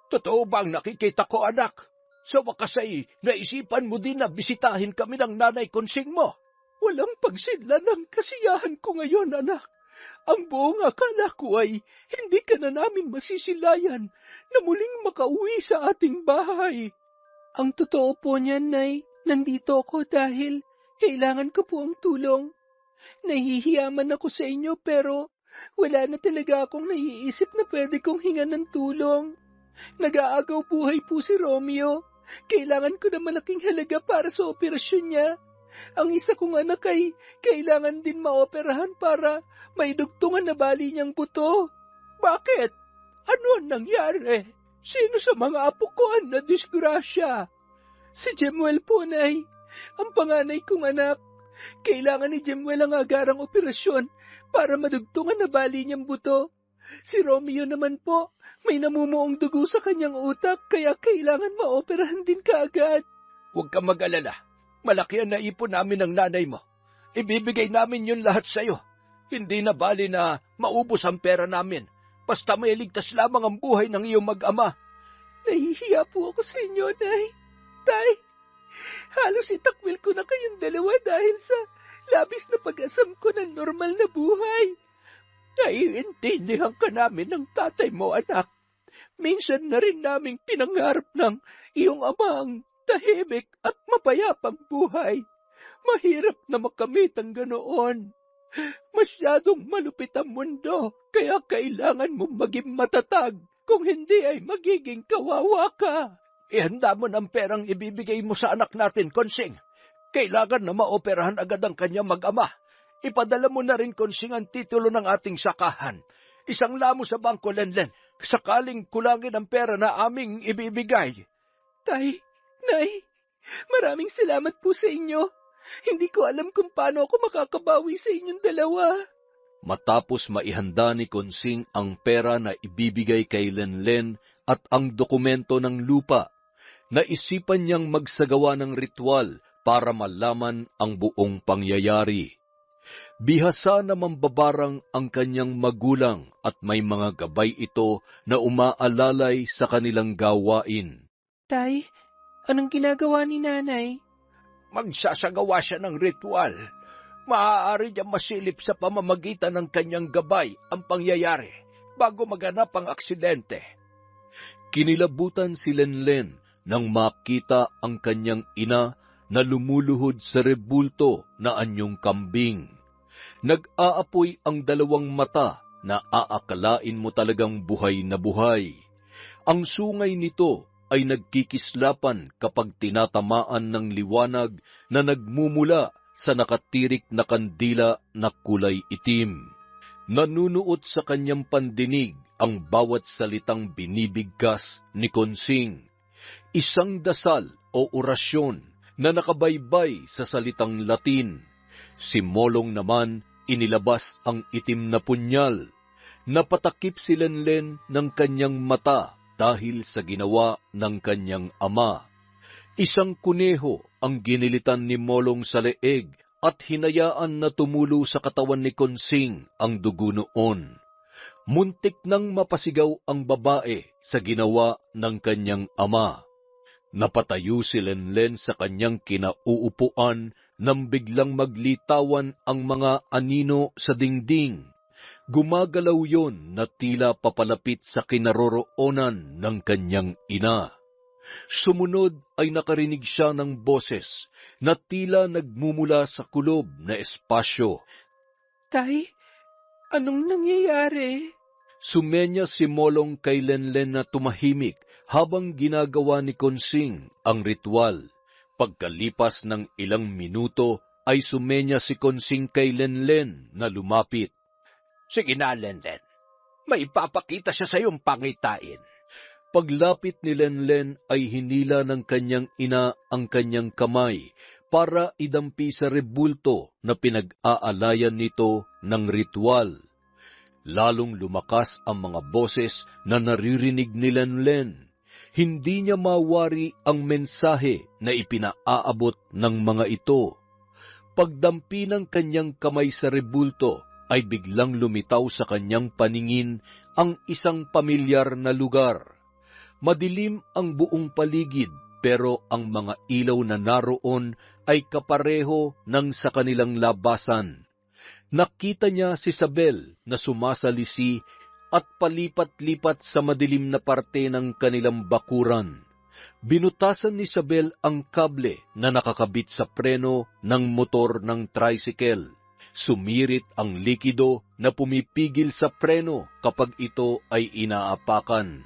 Totoo ba ang nakikita ko, anak? Sa wakas ay naisipan mo din na bisitahin kami ng nanay konsing mo. Walang pagsidla ng kasiyahan ko ngayon, anak. Ang buong akala ko ay hindi ka na namin masisilayan na muling makauwi sa ating bahay. Ang totoo po niyan, Nay, nandito ako dahil kailangan ko po ang tulong. Nahihiyaman ako sa inyo pero wala na talaga akong naiisip na pwede kong hingan ng tulong. Nag-aagaw buhay po si Romeo. Kailangan ko na malaking halaga para sa operasyon niya. Ang isa kong anak ay kailangan din maoperahan para maidugtungan na bali niyang buto. Bakit? Ano ang nangyari? Sino sa mga apo ko ang nadisgrasya? Si Jemuel po, Nay. Ang panganay kong anak. Kailangan ni Jemuel ang agarang operasyon para madugtungan na bali niyang buto. Si Romeo naman po, may namumuong dugo sa kanyang utak kaya kailangan maoperahan din kaagad. Huwag kang mag-alala. Malaki ang naipon namin ng nanay mo. Ibibigay namin yun lahat sa'yo. Hindi na bali na maubos ang pera namin. Basta may ligtas lamang ang buhay ng iyong mag-ama. Nahihiya po ako sa inyo, Nay. Tay, halos itakwil ko na kayong dalawa dahil sa labis na pag-asam ko ng normal na buhay. Naiintindihan ka namin ng tatay mo, anak. Minsan na rin naming pinangarap ng iyong ama ang tahimik at mapayapang buhay. Mahirap na makamit ang ganoon. Masyadong malupit ang mundo, kaya kailangan mong maging matatag. Kung hindi ay magiging kawawa ka. Ihanda mo ng perang ibibigay mo sa anak natin, Konsing. Kailangan na maoperahan agad ang kanyang mag-ama. Ipadala mo na rin, Konsing, ang titulo ng ating sakahan. Isang lamo sa bangko, Lenlen, sakaling kulangin ang pera na aming ibibigay. Tay, Nay, maraming salamat po sa inyo. Hindi ko alam kung paano ako makakabawi sa inyong dalawa. Matapos maihanda ni Konsing ang pera na ibibigay kay Lenlen at ang dokumento ng lupa, naisipan niyang magsagawa ng ritual para malaman ang buong pangyayari. Bihasa na mambabarang ang kanyang magulang at may mga gabay ito na umaalalay sa kanilang gawain. Tay, anong ginagawa ni Nanay? Magsasagawa siya ng ritual. Maaari niya masilip sa pamamagitan ng kanyang gabay ang pangyayari bago maganap ang aksidente. Kinilabutan si Lenlen nang makita ang kanyang ina na lumuluhod sa rebulto na anyong kambing. Nag-aapoy ang 2 mata na aakalain mo talagang buhay na buhay. Ang sungay nito ay nagkikislapan kapag tinatamaan ng liwanag na nagmumula sa nakatirik na kandila na kulay itim. Nanunuot sa kanyang pandinig ang bawat salitang binibigkas ni Konsing. Isang dasal o orasyon na nakabaybay sa salitang Latin. Si Molong naman inilabas ang itim na punyal. Napatakip si Lenlen ng kanyang mata dahil sa ginawa ng kanyang ama. Isang kuneho ang ginilitan ni Molong sa leeg at hinayaan na tumulo sa katawan ni Konsing ang dugo noon. Muntik nang mapasigaw ang babae sa ginawa ng kanyang ama. Napatayo si Lenlen sa kanyang kinauupuan nang biglang maglitawan ang mga anino sa dingding. Gumagalaw yon na tila papalapit sa kinaroroonan ng kanyang ina. Sumunod ay nakarinig siya ng boses na tila nagmumula sa kulob na espasyo. Tay, anong nangyayari? Sumenya si Molong kay Lenlen na tumahimik habang ginagawa ni Konsing ang ritual. Pagkalipas ng ilang minuto ay sumenya si Konsing kay Lenlen na lumapit. Sige na, Lenlen. May ipapakita siya sa iyong pangitain. Paglapit ni Lenlen ay hinila ng kanyang ina ang kanyang kamay para idampi sa rebulto na pinag-aalayan nito ng ritual. Lalong lumakas ang mga boses na naririnig ni Lenlen. Hindi niya mawari ang mensahe na ipinaaabot ng mga ito. Pagdampi ng kanyang kamay sa rebulto ay biglang lumitaw sa kanyang paningin ang isang pamilyar na lugar. Madilim ang buong paligid pero ang mga ilaw na naroon ay kapareho ng sa kanilang labasan. Nakita niya si Isabel na sumasalisi at palipat-lipat sa madilim na parte ng kanilang bakuran. Binutasan ni Isabel ang kable na nakakabit sa preno ng motor ng tricycle. Sumirit ang likido na pumipigil sa preno kapag ito ay inaapakan.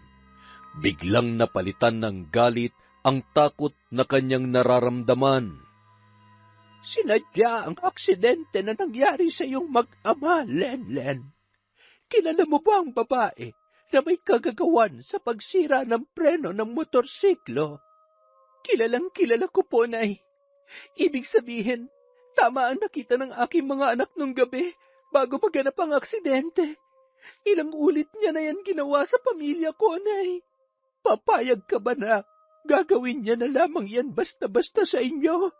Biglang napalitan ng galit ang takot na kanyang nararamdaman. Sinadya ang aksidente na nangyari sa iyong mag-ama, Lenlen. Kilala mo ba ang babae na may kagagawan sa pagsira ng preno ng motorsiklo? Kilala ko po, Nay. Ibig sabihin, tama ang nakita ng aking mga anak nung gabi bago maganap ang aksidente. Ilang ulit niya na yan ginawa sa pamilya ko, Nay. Papayag ka ba na gagawin niya na lamang yan basta-basta sa inyo?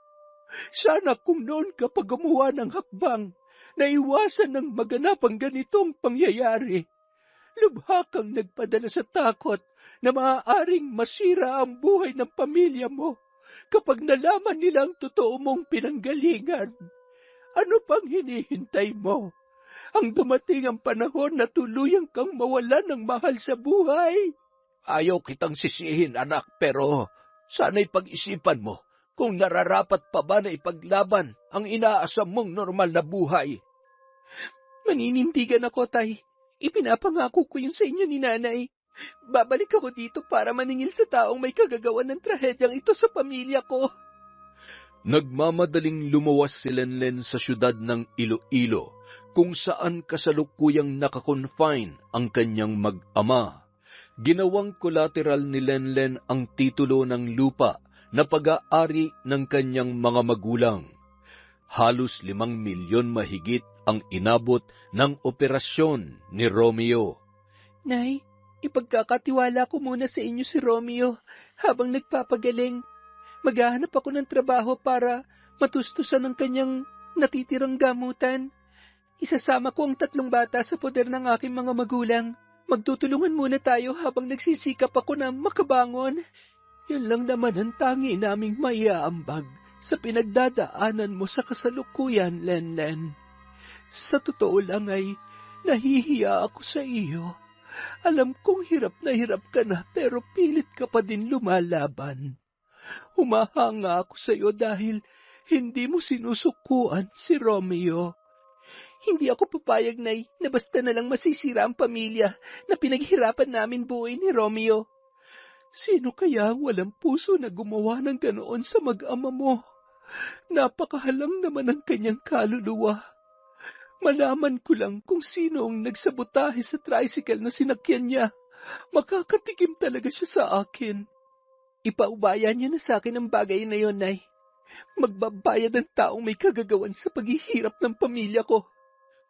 Sana kung noon ka pa gumawa ng hakbang na iwasan ng maganap ang ganitong pangyayari. Lubha kang nagpadala sa takot na maaaring masira ang buhay ng pamilya mo kapag nalaman nila ang totoo mong pinanggalingan. Ano pang hinihintay mo? Ang dumating ang panahon na tuluyang kang mawala ng mahal sa buhay. Ayaw kitang sisihin, anak, pero sana'y pag-isipan mo kung nararapat pa ba na ipaglaban ang inaasam mong normal na buhay. Maninindigan ako, Tay. Ipinapangako ko yun sa inyo ni Nanay. Babalik ako dito para maningil sa taong may kagagawan ng trahedyang ito sa pamilya ko. Nagmamadaling lumuwas si Lenlen sa syudad ng Iloilo, kung saan kasalukuyang nakakonfine ang kanyang mag-ama. Ginawang collateral ni Lenlen ang titulo ng lupa na pag-aari ng kanyang mga magulang. Halos 5 milyon mahigit ang inabot ng operasyon ni Romeo. Nay, ipagkakatiwala ko muna sa inyo si Romeo habang nagpapagaling. Maghahanap ako ng trabaho para matustusan ang kanyang natitirang gamutan. Isasama ko ang 3 bata sa poder ng aking mga magulang. Magtutulungan muna tayo habang nagsisikap ako na makabangon. Yan lang naman ang tangi naming maiaambag sa pinagdadaanan mo sa kasalukuyan, Lenlen. Sa totoo lang ay nahihiya ako sa iyo. Alam kong hirap ka na pero pilit ka pa din lumalaban. Humahanga ako sa iyo dahil hindi mo sinusukuan si Romeo. Hindi ako papayag, Nay, na basta na lang masisira ang pamilya na pinaghirapan namin buuin ni Romeo. Sino kaya ang walang puso na gumawa ng ganoon sa mag-ama mo? Napakahalang naman ang kanyang kaluluwa. Malaman ko lang kung sino ang nagsabotahe sa tricycle na sinakyan niya. Makakatikim talaga siya sa akin. Ipaubaya niya na sa akin ang bagay na yon, Nay. Magbabayad ang taong may kagagawan sa paghihirap ng pamilya ko.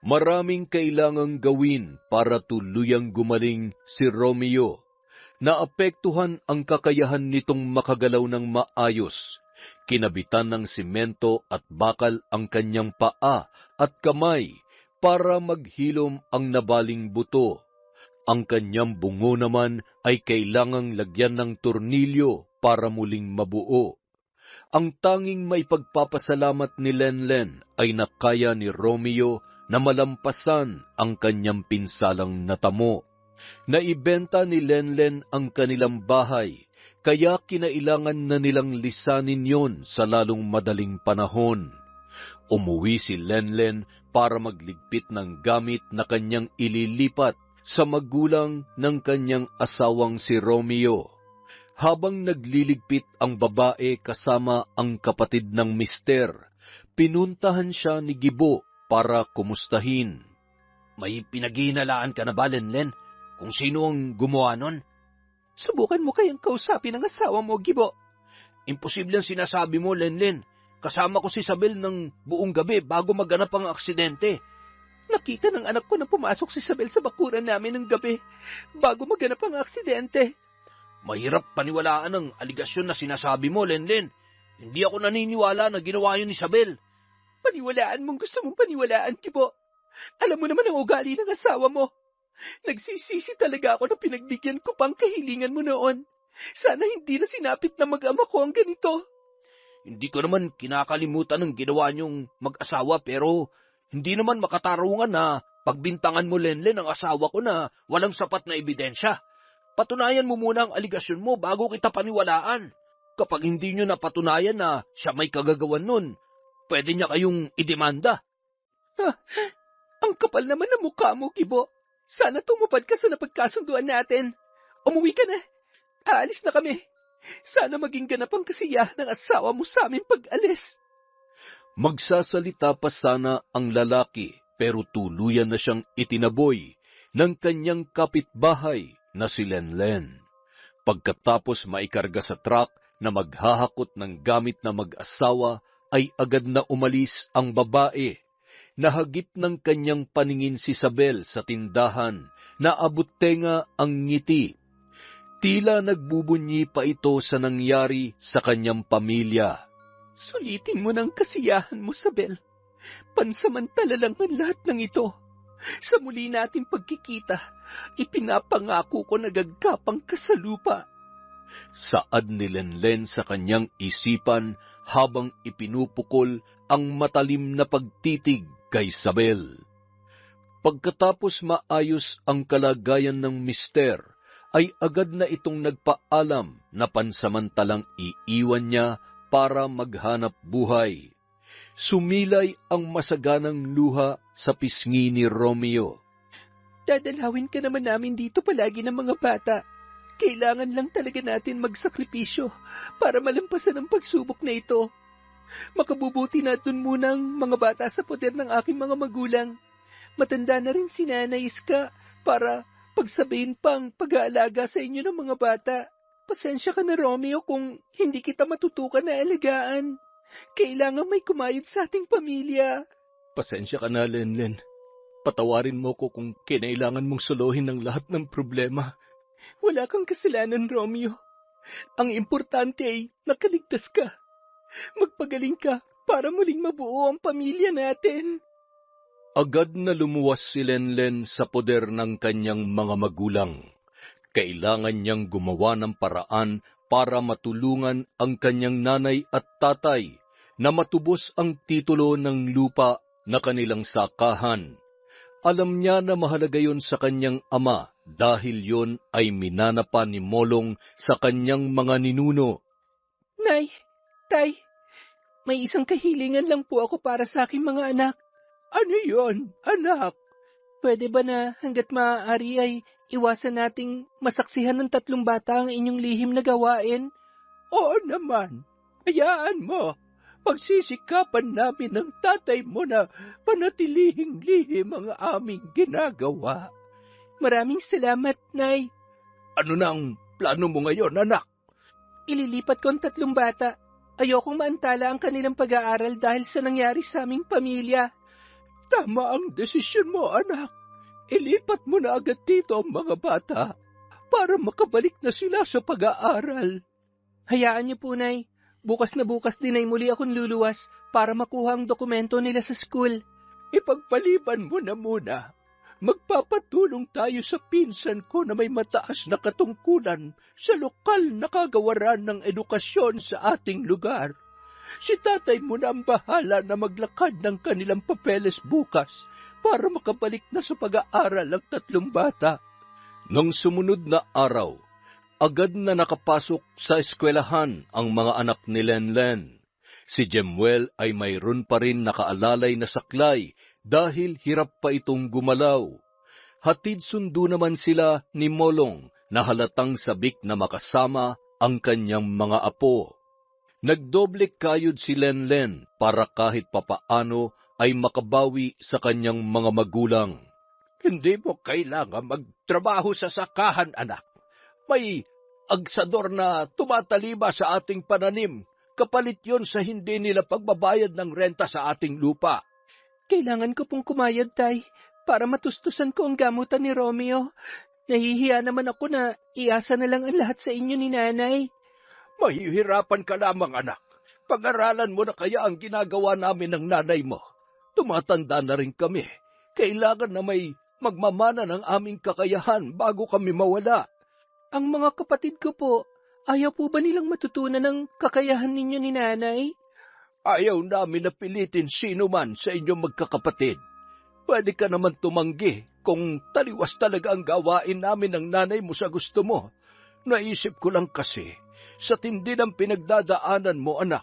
Maraming kailangang gawin para tuluyang gumaling si Romeo. Naapektuhan ang kakayahan nitong makagalaw ng maayos. Kinabitan ng simento at bakal ang kanyang paa at kamay para maghilom ang nabaling buto. Ang kanyang bungo naman ay kailangang lagyan ng tornilyo para muling mabuo. Ang tanging may pagpapasalamat ni Lenlen ay nakaya ni Romeo na malampasan ang kanyang pinsalang natamo. Naibenta ni Lenlen ang kanilang bahay, kaya kinailangan na nilang lisanin yon sa lalong madaling panahon. Umuwi si Lenlen para magligpit ng gamit na kanyang ililipat sa magulang ng kanyang asawang si Romeo. Habang nagliligpit ang babae kasama ang kapatid ng mister, pinuntahan siya ni Gibo para kumustahin. May pinaghihinalaan ka na ba, Lenlen? Kung sino ang gumawa nun? Subukan mo kayang kausapin ang asawa mo, Gibo. Imposible ang sinasabi mo, Lenlen. Kasama ko si Isabel ng buong gabi bago maganap ang aksidente. Nakita ng anak ko na pumasok si Isabel sa bakuran namin ng gabi bago maganap ang aksidente. Mahirap paniwalaan ang aligasyon na sinasabi mo, Lenlen. Hindi ako naniniwala na ginawa yun ni Isabel. Paniwalaan mong gusto mong paniwalaan, Gibo. Alam mo naman ang ugali ng asawa mo. Nagsisisi talaga ako na pinagbigyan ko pang kahilingan mo noon. Sana hindi na sinapit na mag-ama ko ang ganito. Hindi ko naman kinakalimutan ang ginawa niyong mag-asawa pero hindi naman makatarungan na pagbintangan mo, Lenlen, ang asawa ko na walang sapat na ebidensya. Patunayan mo muna ang aligasyon mo bago kita paniwalaan. Kapag hindi niyo napatunayan na siya may kagagawan nun, pwede niya kayong idemanda. Ang kapal naman ng mukha mo, Gibo. Sana tumupad ka sa napagkasunduan natin. Umuwi ka na. Aalis na kami. Sana maging ganap ang kasiyahan ng asawa mo sa aming pag-alis. Magsasalita pa sana ang lalaki pero tuluyan na siyang itinaboy ng kanyang kapitbahay na si Lenlen. Pagkatapos maikarga sa truck na maghahakot ng gamit na mag-asawa, ay agad na umalis ang babae. Nahagip ng kanyang paningin si Isabel sa tindahan, naabot tenga ang ngiti. Tila nagbubunyi pa ito sa nangyari sa kanyang pamilya. Sulitin mo ng kasiyahan mo, Isabel. Pansamantala lang ang lahat ng ito. Sa muli nating pagkikita, ipinapangako ko na gagapang ka sa lupa. Saad ni Lenlen sa kanyang isipan habang ipinupukol ang matalim na pagtitig kay Isabel. Pagkatapos maayos ang kalagayan ng mister, ay agad na itong nagpaalam na pansamantalang iiwan niya para maghanap buhay. Sumilay ang masaganang luha sa pisngi ni Romeo. Dadalhawin ka naman namin dito palagi ng mga bata. Kailangan lang talaga natin magsakripisyo para malampasan ang pagsubok na ito. Makabubuti na dun munang mga bata sa poder ng aking mga magulang. Matanda na rin si Nanay Iska para pagsabihin pang pag-aalaga sa inyo ng mga bata. Pasensya ka na, Romeo, kung hindi kita matutukan na alagaan. Kailangan may kumayod sa ating pamilya. Pasensya ka na, Lenlen. Patawarin mo ko kung kinailangan mong suluhin ang lahat ng problema. Wala kang kasalanan, Romeo. Ang importante ay nakaligtas ka. Magpagaling ka para muling mabuo ang pamilya natin. Agad na lumuwas si Lenlen sa poder ng kanyang mga magulang. Kailangan niyang gumawa ng paraan para matulungan ang kanyang nanay at tatay na matubos ang titulo ng lupa na kanilang sakahan. Alam niya na mahalaga yon sa kanyang ama dahil yon ay minanapa ni Molong sa kanyang mga ninuno. Nay, Tay, may isang kahilingan lang po ako para sa aking mga anak. Ano yon, anak? Pwede ba na hanggat maaari ay iwasan nating masaksihan ng 3 bata ang inyong lihim na gawain? Oo naman. Hayaan mo. Pagsisikapan namin ng tatay mo na panatilihing lihim ang aming ginagawa. Maraming salamat, Nay. Ano na ang plano mo ngayon, anak? Ililipat ko ang 3 bata. Ayokong maantala ang kanilang pag-aaral dahil sa nangyari sa aming pamilya. Tama ang desisyon mo, anak. Ilipat mo na agad dito ang mga bata para makabalik na sila sa pag-aaral. Hayaan niyo po, Nay. Bukas na bukas din ay muli akong luluwas para makuha ang dokumento nila sa school. Ipagpaliban mo na muna. Magpapatulong tayo sa pinsan ko na may mataas na katungkulan sa lokal na kagawaran ng edukasyon sa ating lugar. Si tatay mo na ang bahala na maglakad ng kanilang papeles bukas para makabalik na sa pag-aaral ang 3 bata. Nang sumunod na araw, agad na nakapasok sa eskwelahan ang mga anak ni Lenlen. Si Jemuel ay mayroon pa rin nakaalalay na saklay dahil hirap pa itong gumalaw. Hatid sundo naman sila ni Molong na halatang sabik na makasama ang kanyang mga apo. Nagdoble kayod si Lenlen para kahit papaano ay makabawi sa kanyang mga magulang. Hindi mo kailangan magtrabaho sa sakahan, anak. May agsador na tumatalima sa ating pananim. Kapalit yon sa hindi nila pagbabayad ng renta sa ating lupa. Kailangan ko pong kumayod, Tay, para matustusan ko ang gamutan ni Romeo. Nahihiya naman ako na iasa na lang ang lahat sa inyo ni Nanay. Mahihirapan ka lamang, anak. Pag-aralan mo na kaya ang ginagawa namin ng nanay mo. Tumatanda na rin kami. Kailangan na may magmamana ng aming kakayahan bago kami mawala. Ang mga kapatid ko po, ayaw po ba nilang matutunan ng kakayahan ninyo ni Nanay? Ayaw namin na pilitin sino man sa inyong magkakapatid. Pwede ka naman tumanggi kung taliwas talaga ang gawain namin ng nanay mo sa gusto mo. Naisip ko lang kasi, sa tindi ng pinagdadaanan mo, anak,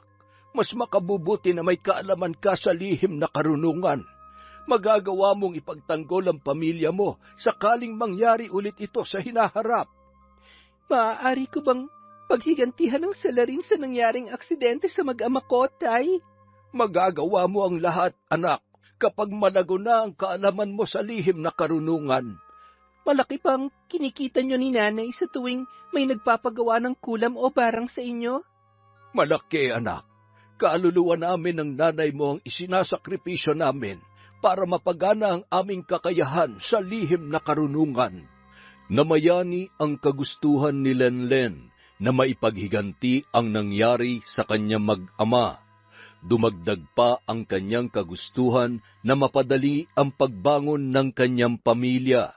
mas makabubuti na may kaalaman ka sa lihim na karunungan. Magagawa mong ipagtanggol ang pamilya mo sakaling mangyari ulit ito sa hinaharap. Maaari ko bang paghigantihan ng salarin sa nangyaring aksidente sa mag-ama ko, Tay? Magagawa mo ang lahat, anak, kapag malago na ang kaalaman mo sa lihim na karunungan. Malaki pang kinikita nyo ni Nanay sa tuwing may nagpapagawa ng kulam o barang sa inyo? Malaki, anak. Kaluluwa namin ng nanay mo ang isinasakripisyo namin para mapagana ang aming kakayahan sa lihim na karunungan. Namayani ang kagustuhan ni Lenlen na maipaghiganti ang nangyari sa kanyang mag-ama. Dumagdag pa ang kanyang kagustuhan na mapadali ang pagbangon ng kanyang pamilya.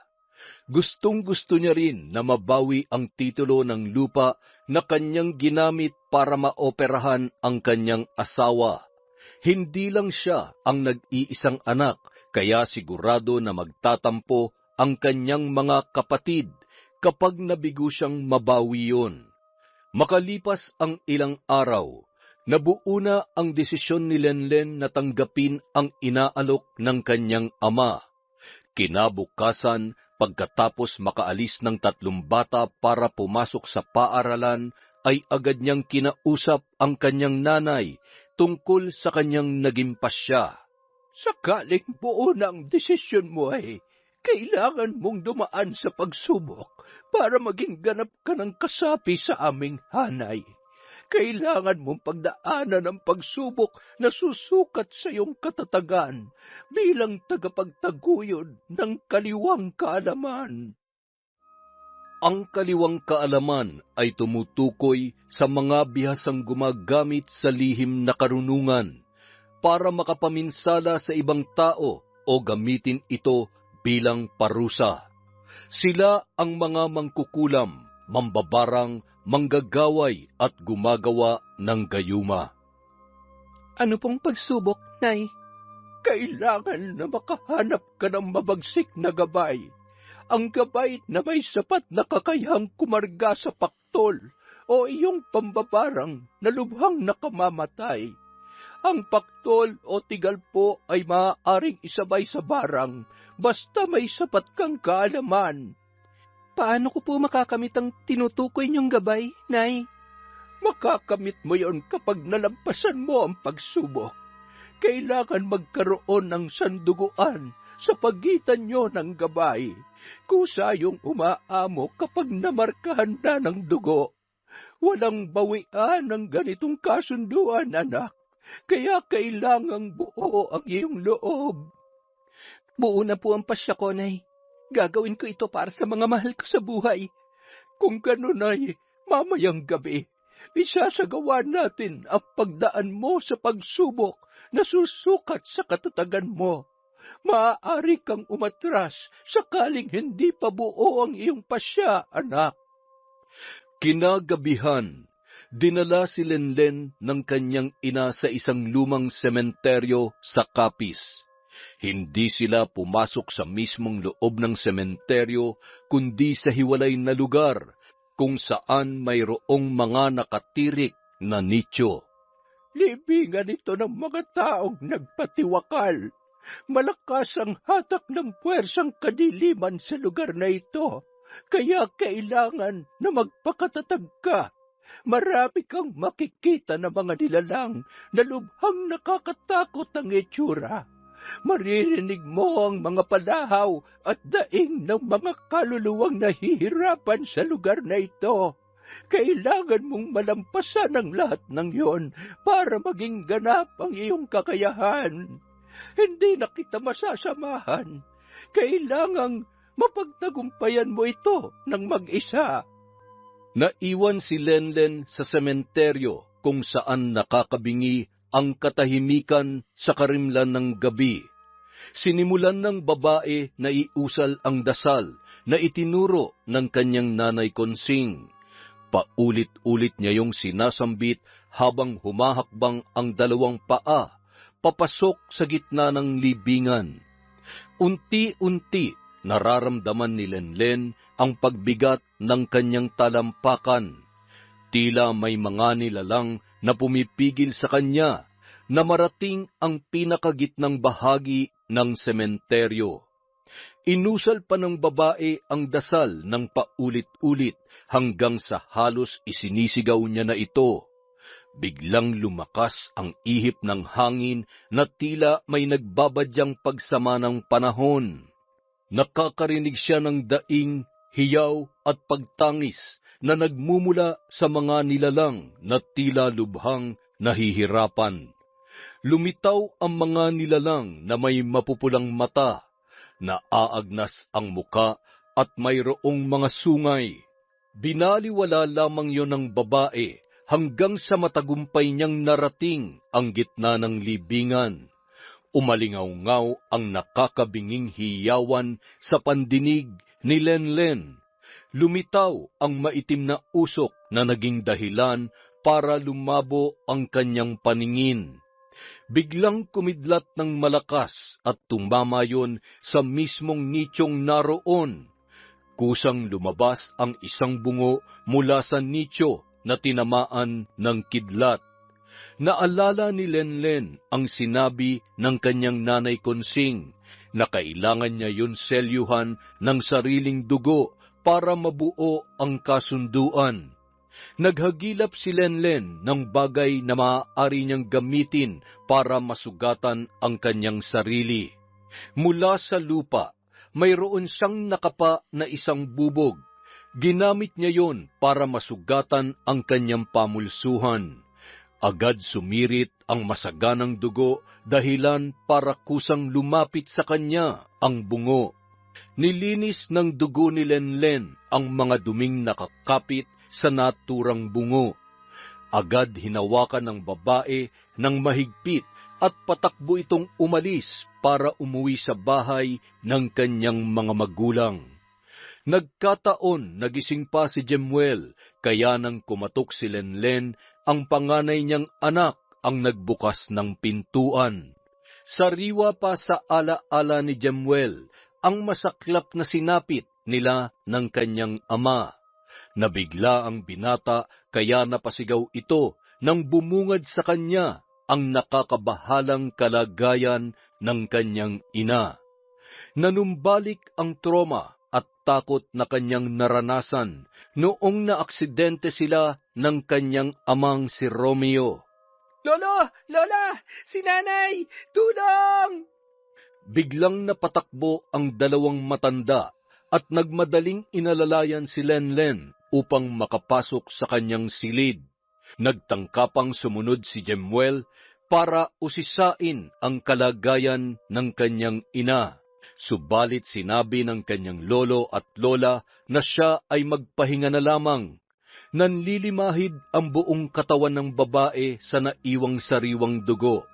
Gustong-gusto niya rin na mabawi ang titulo ng lupa na kanyang ginamit para maoperahan ang kanyang asawa. Hindi lang siya ang nag-iisang anak, kaya sigurado na magtatampo ang kanyang mga kapatid kapag nabigo siyang mabawi yun. Makalipas ang ilang araw, nabuo na ang desisyon ni Lenlen na tanggapin ang inaalok ng kanyang ama. Kinabukasan, pagkatapos makaalis ng 3 bata para pumasok sa paaralan, ay agad niyang kinausap ang kanyang nanay tungkol sa kanyang naging pasya. Sakaling buo na ang desisyon mo ay kailangan mong dumaan sa pagsubok para maging ganap ka ng kasapi sa aming hanay. Kailangan mong pagdaanan ang pagsubok na susukat sa iyong katatagan bilang tagapagtaguyod ng kaliwang kaalaman. Ang kaliwang kaalaman ay tumutukoy sa mga bihasang gumagamit sa lihim na karunungan para makapaminsala sa ibang tao o gamitin ito bilang parusa. Sila ang mga mangkukulam, mambabarang, manggagaway at gumagawa ng gayuma. Ano pong pagsubok, Nay? Kailangan na makahanap ka ng mabagsik na gabay. Ang gabay na may sapat na kakayahang kumarga sa paktol o iyong pambabarang na lubhang nakamamatay. Ang paktol o tigalpo ay maaaring isabay sa barang basta may sapat kang kaalaman. Paano ko po makakamit ang tinutukoy niyong gabay, Nay? Makakamit mo yon kapag nalampasan mo ang pagsubok. Kailangan magkaroon ng sanduguan sa pagitan nyo ng gabay. Kusa yung umaamo kapag namarkahan na ng dugo. Walang bawian ng ganitong kasunduan, anak. Kaya kailangang buo ang iyong loob. Buo na po ang pasya ko, Nay. Gagawin ko ito para sa mga mahal ko sa buhay. Kung ganun ay, mamayang gabi, isasagawa natin ang pagdaan mo sa pagsubok na susukat sa katatagan mo. Maaari kang umatras sakaling hindi pa buo ang iyong pasya, anak. Kinagabihan, dinala si Lenlen ng kanyang ina sa isang lumang sementeryo sa Capiz. Hindi sila pumasok sa mismong loob ng sementeryo, kundi sa hiwalay na lugar kung saan mayroong mga nakatirik na nicho. libingan ito ng mga taong nagpatiwakal. Malakas ang hatak ng puwersang kadiliman sa lugar na ito, kaya kailangan na magpakatatag ka. Marami kang makikita na mga nilalang na lubhang nakakatakot ang itsura. Maririnig mo ang mga palahaw at daing ng mga kaluluwang nahihirapan sa lugar na ito. Kailangan mong malampasan ang lahat ng iyon para maging ganap ang iyong kakayahan. Hindi na kita masasamahan. Kailangang mapagtagumpayan mo ito ng mag-isa. Naiwan si Lenlen sa sementeryo kung saan nakakabingi ang katahimikan sa karimlan ng gabi. Sinimulan ng babae na iusal ang dasal na itinuro ng kanyang nanay Konsing. Paulit-ulit niya yung sinasambit habang humahakbang ang dalawang paa, papasok sa gitna ng libingan. Unti-unti nararamdaman ni Lenlen ang pagbigat ng kanyang talampakan. Tila may mga nilalang na pumipigil sa kanya na marating ang pinakagitnang bahagi ng sementeryo. Inusal pa ng babae ang dasal ng paulit-ulit hanggang sa halos isinisigaw niya na ito. Biglang lumakas ang ihip ng hangin na tila may nagbabadyang pagsama ng panahon. Nakakarinig siya ng daing, hiyaw at pagtangis na nagmumula sa mga nilalang na tila lubhang nahihirapan. Lumitaw ang mga nilalang na may mapupulang mata, naaagnas ang muka at mayroong mga sungay. Binaliwala lamang yon ng babae hanggang sa matagumpay niyang narating ang gitna ng libingan. Umalingaw-ngaw ang nakakabinging hiyawan sa pandinig ni Lenlen. Lumitaw ang maitim na usok na naging dahilan para lumabo ang kanyang paningin. Biglang kumidlat ng malakas at tumama yon sa mismong nityong naroon. Kusang lumabas ang isang bungo mula sa nityo na tinamaan ng kidlat. Naalala ni Lenlen ang sinabi ng kanyang nanay Konsing na kailangan niya yun selyuhan ng sariling dugo para mabuo ang kasunduan. Naghagilap si Lenlen ng bagay na maaari niyang gamitin para masugatan ang kanyang sarili. Mula sa lupa, mayroon siyang nakapa na isang bubog. Ginamit niya yon para masugatan ang kanyang pamulsuhan. Agad sumirit ang masaganang dugo dahilan para kusang lumapit sa kanya ang bungo. Nilinis ng dugo ni Lenlen ang mga duming nakakapit sa naturang bungo. Agad hinawakan ng babae ng mahigpit at patakbo itong umalis para umuwi sa bahay ng kanyang mga magulang. Nagkataon nagising pa si Jemuel, kaya nang kumatok si Lenlen, ang panganay niyang anak ang nagbukas ng pintuan. Sariwa pa sa ala-ala ni Jemuel ang masaklap na sinapit nila ng kanyang ama. Nabigla ang binata kaya napasigaw ito nang bumungad sa kanya ang nakakabahalang kalagayan ng kanyang ina. Nanumbalik ang trauma at takot na kanyang naranasan noong naaksidente sila ng kanyang amang si Romeo. Lolo! Lola! Si nanay! Tulong! Biglang napatakbo ang dalawang matanda at nagmadaling inalalayan si Lenlen upang makapasok sa kanyang silid. Nagtangkapang sumunod si Jemuel para usisain ang kalagayan ng kanyang ina. Subalit sinabi ng kanyang lolo at lola na siya ay magpahinga na lamang. Nanlilimahid ang buong katawan ng babae sa naiwang sariwang dugo.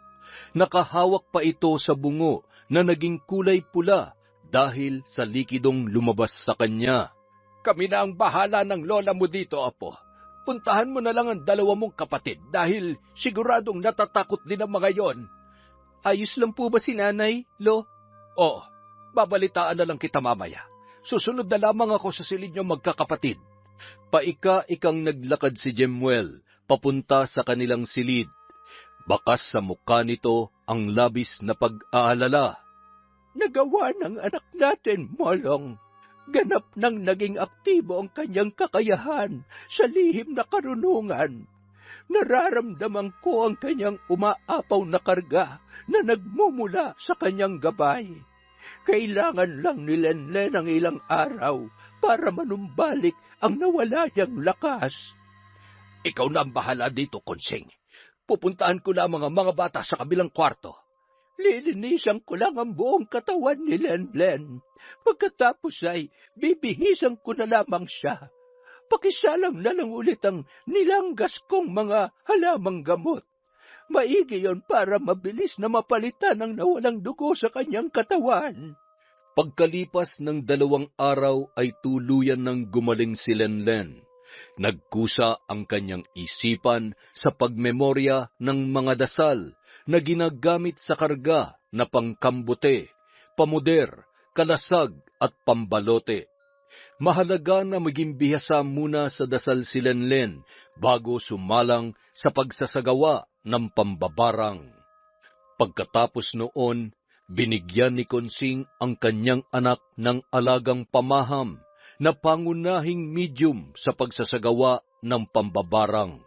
Nakahawak pa ito sa bungo na naging kulay pula dahil sa likidong lumabas sa kanya. Kami na ang bahala ng lola mo dito, apo. Puntahan mo na lang ang dalawa mong kapatid dahil siguradong natatakot din ang mga yon. Ayos lang po ba si nanay, Lo? Oo, babalitaan na lang kita mamaya. Susunod na lamang ako sa silid niyong magkakapatid. Paika-ikang naglakad si Jemuel papunta sa kanilang silid. Bakas sa mukha nito ang labis na pag-aalala. Nagawa ng anak natin, Molong. Ganap nang naging aktibo ang kanyang kakayahan sa lihim na karunungan. Nararamdaman ko ang kanyang umaapaw na karga na nagmumula sa kanyang gabay. Kailangan lang ni Lenlen ang ilang araw para manumbalik ang nawala niyang lakas. Ikaw na ang bahala dito, Konsing. Pupuntahan ko na ang mga bata sa kabilang kwarto. Lilinisan ko lang ang buong katawan ni Lenlen. Pagkatapos ay bibihisan ko na lamang siya. Pakisalang na lang ulit ang nilanggas kong mga halamang gamot. Maigi yon para mabilis na mapalitan ang nawalang dugo sa kanyang katawan. Pagkalipas ng 2 araw ay tuluyan ng gumaling si Lenlen. Nagkusa ang kanyang isipan sa pagmemorya ng mga dasal na ginagamit sa karga na pangkambote, pamuder, kalasag at pambalote. Mahalaga na maging bihasa muna sa dasal si Lenlen bago sumalang sa pagsasagawa ng pambabarang. Pagkatapos noon, binigyan ni Konsing ang kanyang anak ng alagang pamaham na pangunahing medium sa pagsasagawa ng pambabarang.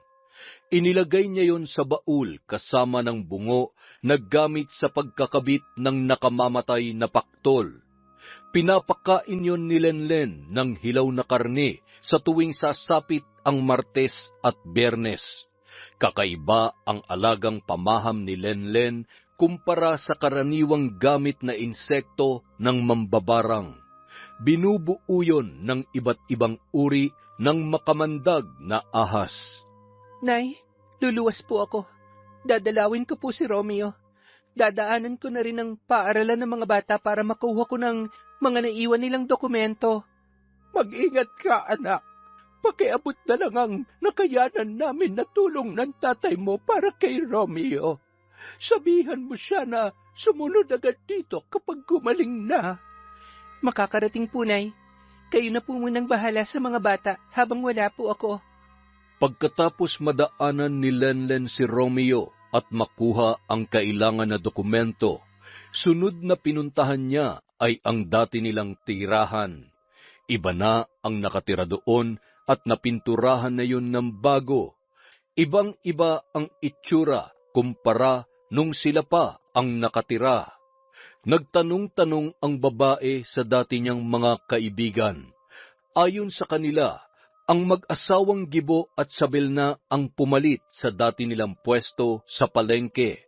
Inilagay niya yon sa baul kasama ng bungo na gamit sa pagkakabit ng nakamamatay na paktol. Pinapakain yon ni Lenlen ng hilaw na karne sa tuwing sasapit ang Martes at Biyernes. Kakaiba ang alagang pamaham ni Lenlen kumpara sa karaniwang gamit na insekto ng mambabarang. Binubuo yon ng iba't ibang uri ng makamandag na ahas. Nay, luluwas po ako. Dadalawin ko po si Romeo. Dadaanan ko na rin ang paaralan ng mga bata para makuha ko ng mga naiwan nilang dokumento. Mag-ingat ka, anak. Pakiabot na lang ang nakayanan namin na tulong ng tatay mo para kay Romeo. Sabihan mo siya na sumunod agad dito kapag gumaling na. Makakarating po, Nay. Kayo na po munang bahala sa mga bata habang wala po ako. Pagkatapos madaanan ni Lenlen si Romeo at makuha ang kailangan na dokumento, sunod na pinuntahan niya ay ang dati nilang tirahan. Iba na ang nakatira doon at napinturahan na yun ng bago. Ibang-iba ang itsura kumpara nung sila pa ang nakatira. Nagtanong-tanong ang babae sa dati niyang mga kaibigan. Ayon sa kanila, ang mag-asawang Gibo at Sabel na ang pumalit sa dati nilang pwesto sa palengke.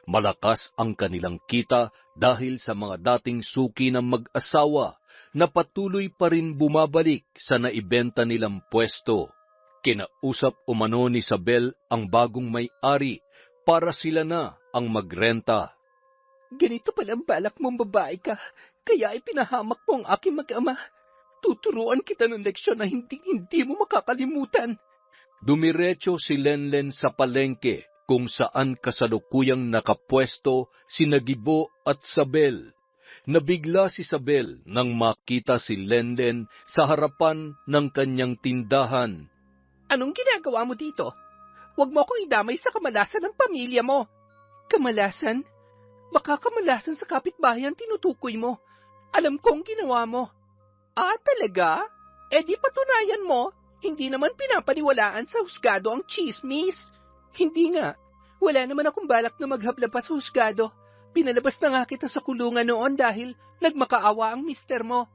Malakas ang kanilang kita dahil sa mga dating suki ng mag-asawa na patuloy pa rin bumabalik sa naibenta nilang pwesto. Kinausap umano ni Sabel ang bagong may-ari para sila na ang magrenta. Ganito palang balak mong babae ka, kaya ipinahamak mo ang aking mag-ama. Tuturuan kita ng leksyon na hindi mo makakalimutan. Dumiretso si Lenlen sa palengke kung saan kasalukuyang nakapwesto sina Gibo at Sabel. Nabigla si Sabel nang makita si Lenlen sa harapan ng kanyang tindahan. Anong ginagawa mo dito? Huwag mo akong idamay sa kamalasan ng pamilya mo. Kamalasan? Baka kamalasan sa kapitbahay ang tinutukoy mo. Alam ko ang ginawa mo. Ah, talaga? Eh di patunayan mo, hindi naman pinapaniwalaan sa husgado ang chismis. Hindi nga. Wala naman akong balak na maghabla pa sa husgado. Pinalabas na nga kita sa kulungan noon dahil nagmakaawa ang mister mo.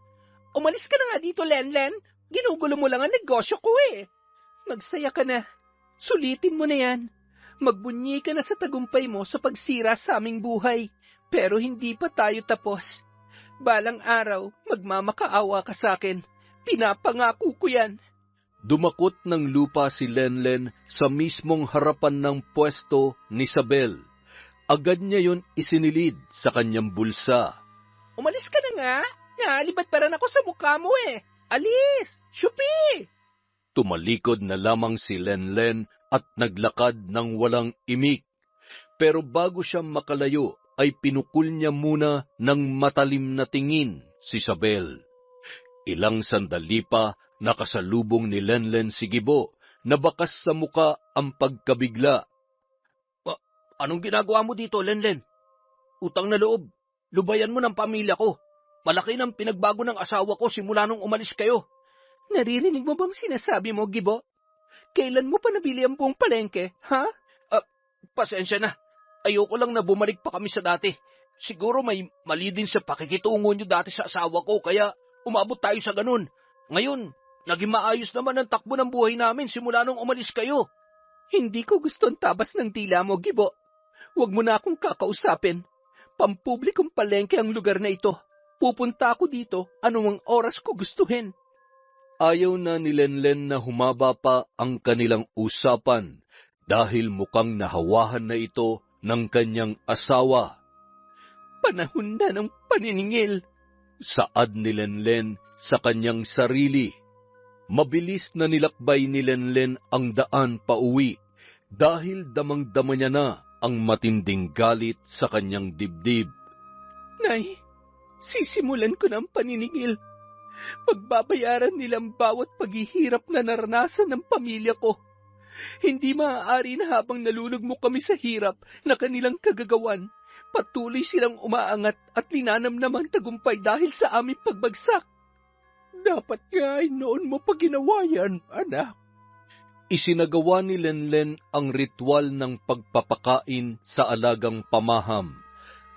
Umalis ka na nga dito, Lenlen. Ginugulo mo lang ang negosyo ko eh. Magsaya ka na. Sulitin mo na yan. Magbunyi ka na sa tagumpay mo sa pagsira sa aming buhay. Pero hindi pa tayo tapos. Balang araw, magmamakaawa ka sa akin. Pinapangako ko yan. Dumakot ng lupa si Lenlen sa mismong harapan ng pwesto ni Sabel. Agad niya yon isinilid sa kanyang bulsa. Umalis ka na nga. Naalibad pa rin ako sa mukha mo eh. Alis! Shupi! Tumalikod na lamang si Lenlen at naglakad ng walang imik. Pero bago siya makalayo, ay pinukul niya muna ng matalim na tingin si Sabel. Ilang sandali pa, nakasalubong ni Lenlen si Gibo, na bakas sa muka ang pagkabigla. Anong ginagawa mo dito, Lenlen? Utang na loob. Lubayan mo ng pamilya ko. Malaki ng pinagbago ng asawa ko simula nung umalis kayo. Naririnig mo bang sinasabi mo, Gibo? Kailan mo pa nabili ang buong palengke, ha? Pasensya na. Ayoko lang na bumalik pa kami sa dati. Siguro may mali din sa pakikitungo nyo dati sa asawa ko, kaya umabot tayo sa ganun. Ngayon, naging maayos naman ang takbo ng buhay namin simula nung umalis kayo. Hindi ko gusto ang tabas ng dila mo, Gibo. Huwag mo na akong kakausapin. Pampublikong palengke ang lugar na ito. Pupunta ako dito anumang oras ko gustuhin. Ayaw na ni Lenlen na humaba pa ang kanilang usapan dahil mukhang nahawahan na ito ng kanyang asawa. Panahon na ng paniningil. Saad ni Lenlen sa kanyang sarili. Mabilis na nilakbay ni Lenlen ang daan pauwi dahil damang-dama niya na ang matinding galit sa kanyang dibdib. Nay, sisimulan ko ng paniningil. Pagbabayaran nilang bawat paghihirap na naranasan ng pamilya ko. Hindi maaari na habang nalulugmok kami sa hirap na kanilang kagagawan, patuloy silang umaangat at linanamnamang tagumpay dahil sa aming pagbagsak. Dapat nga ay noon mo pa ginawa yan, anak. Isinagawa ni Lenlen ang ritual ng pagpapakain sa alagang pamaham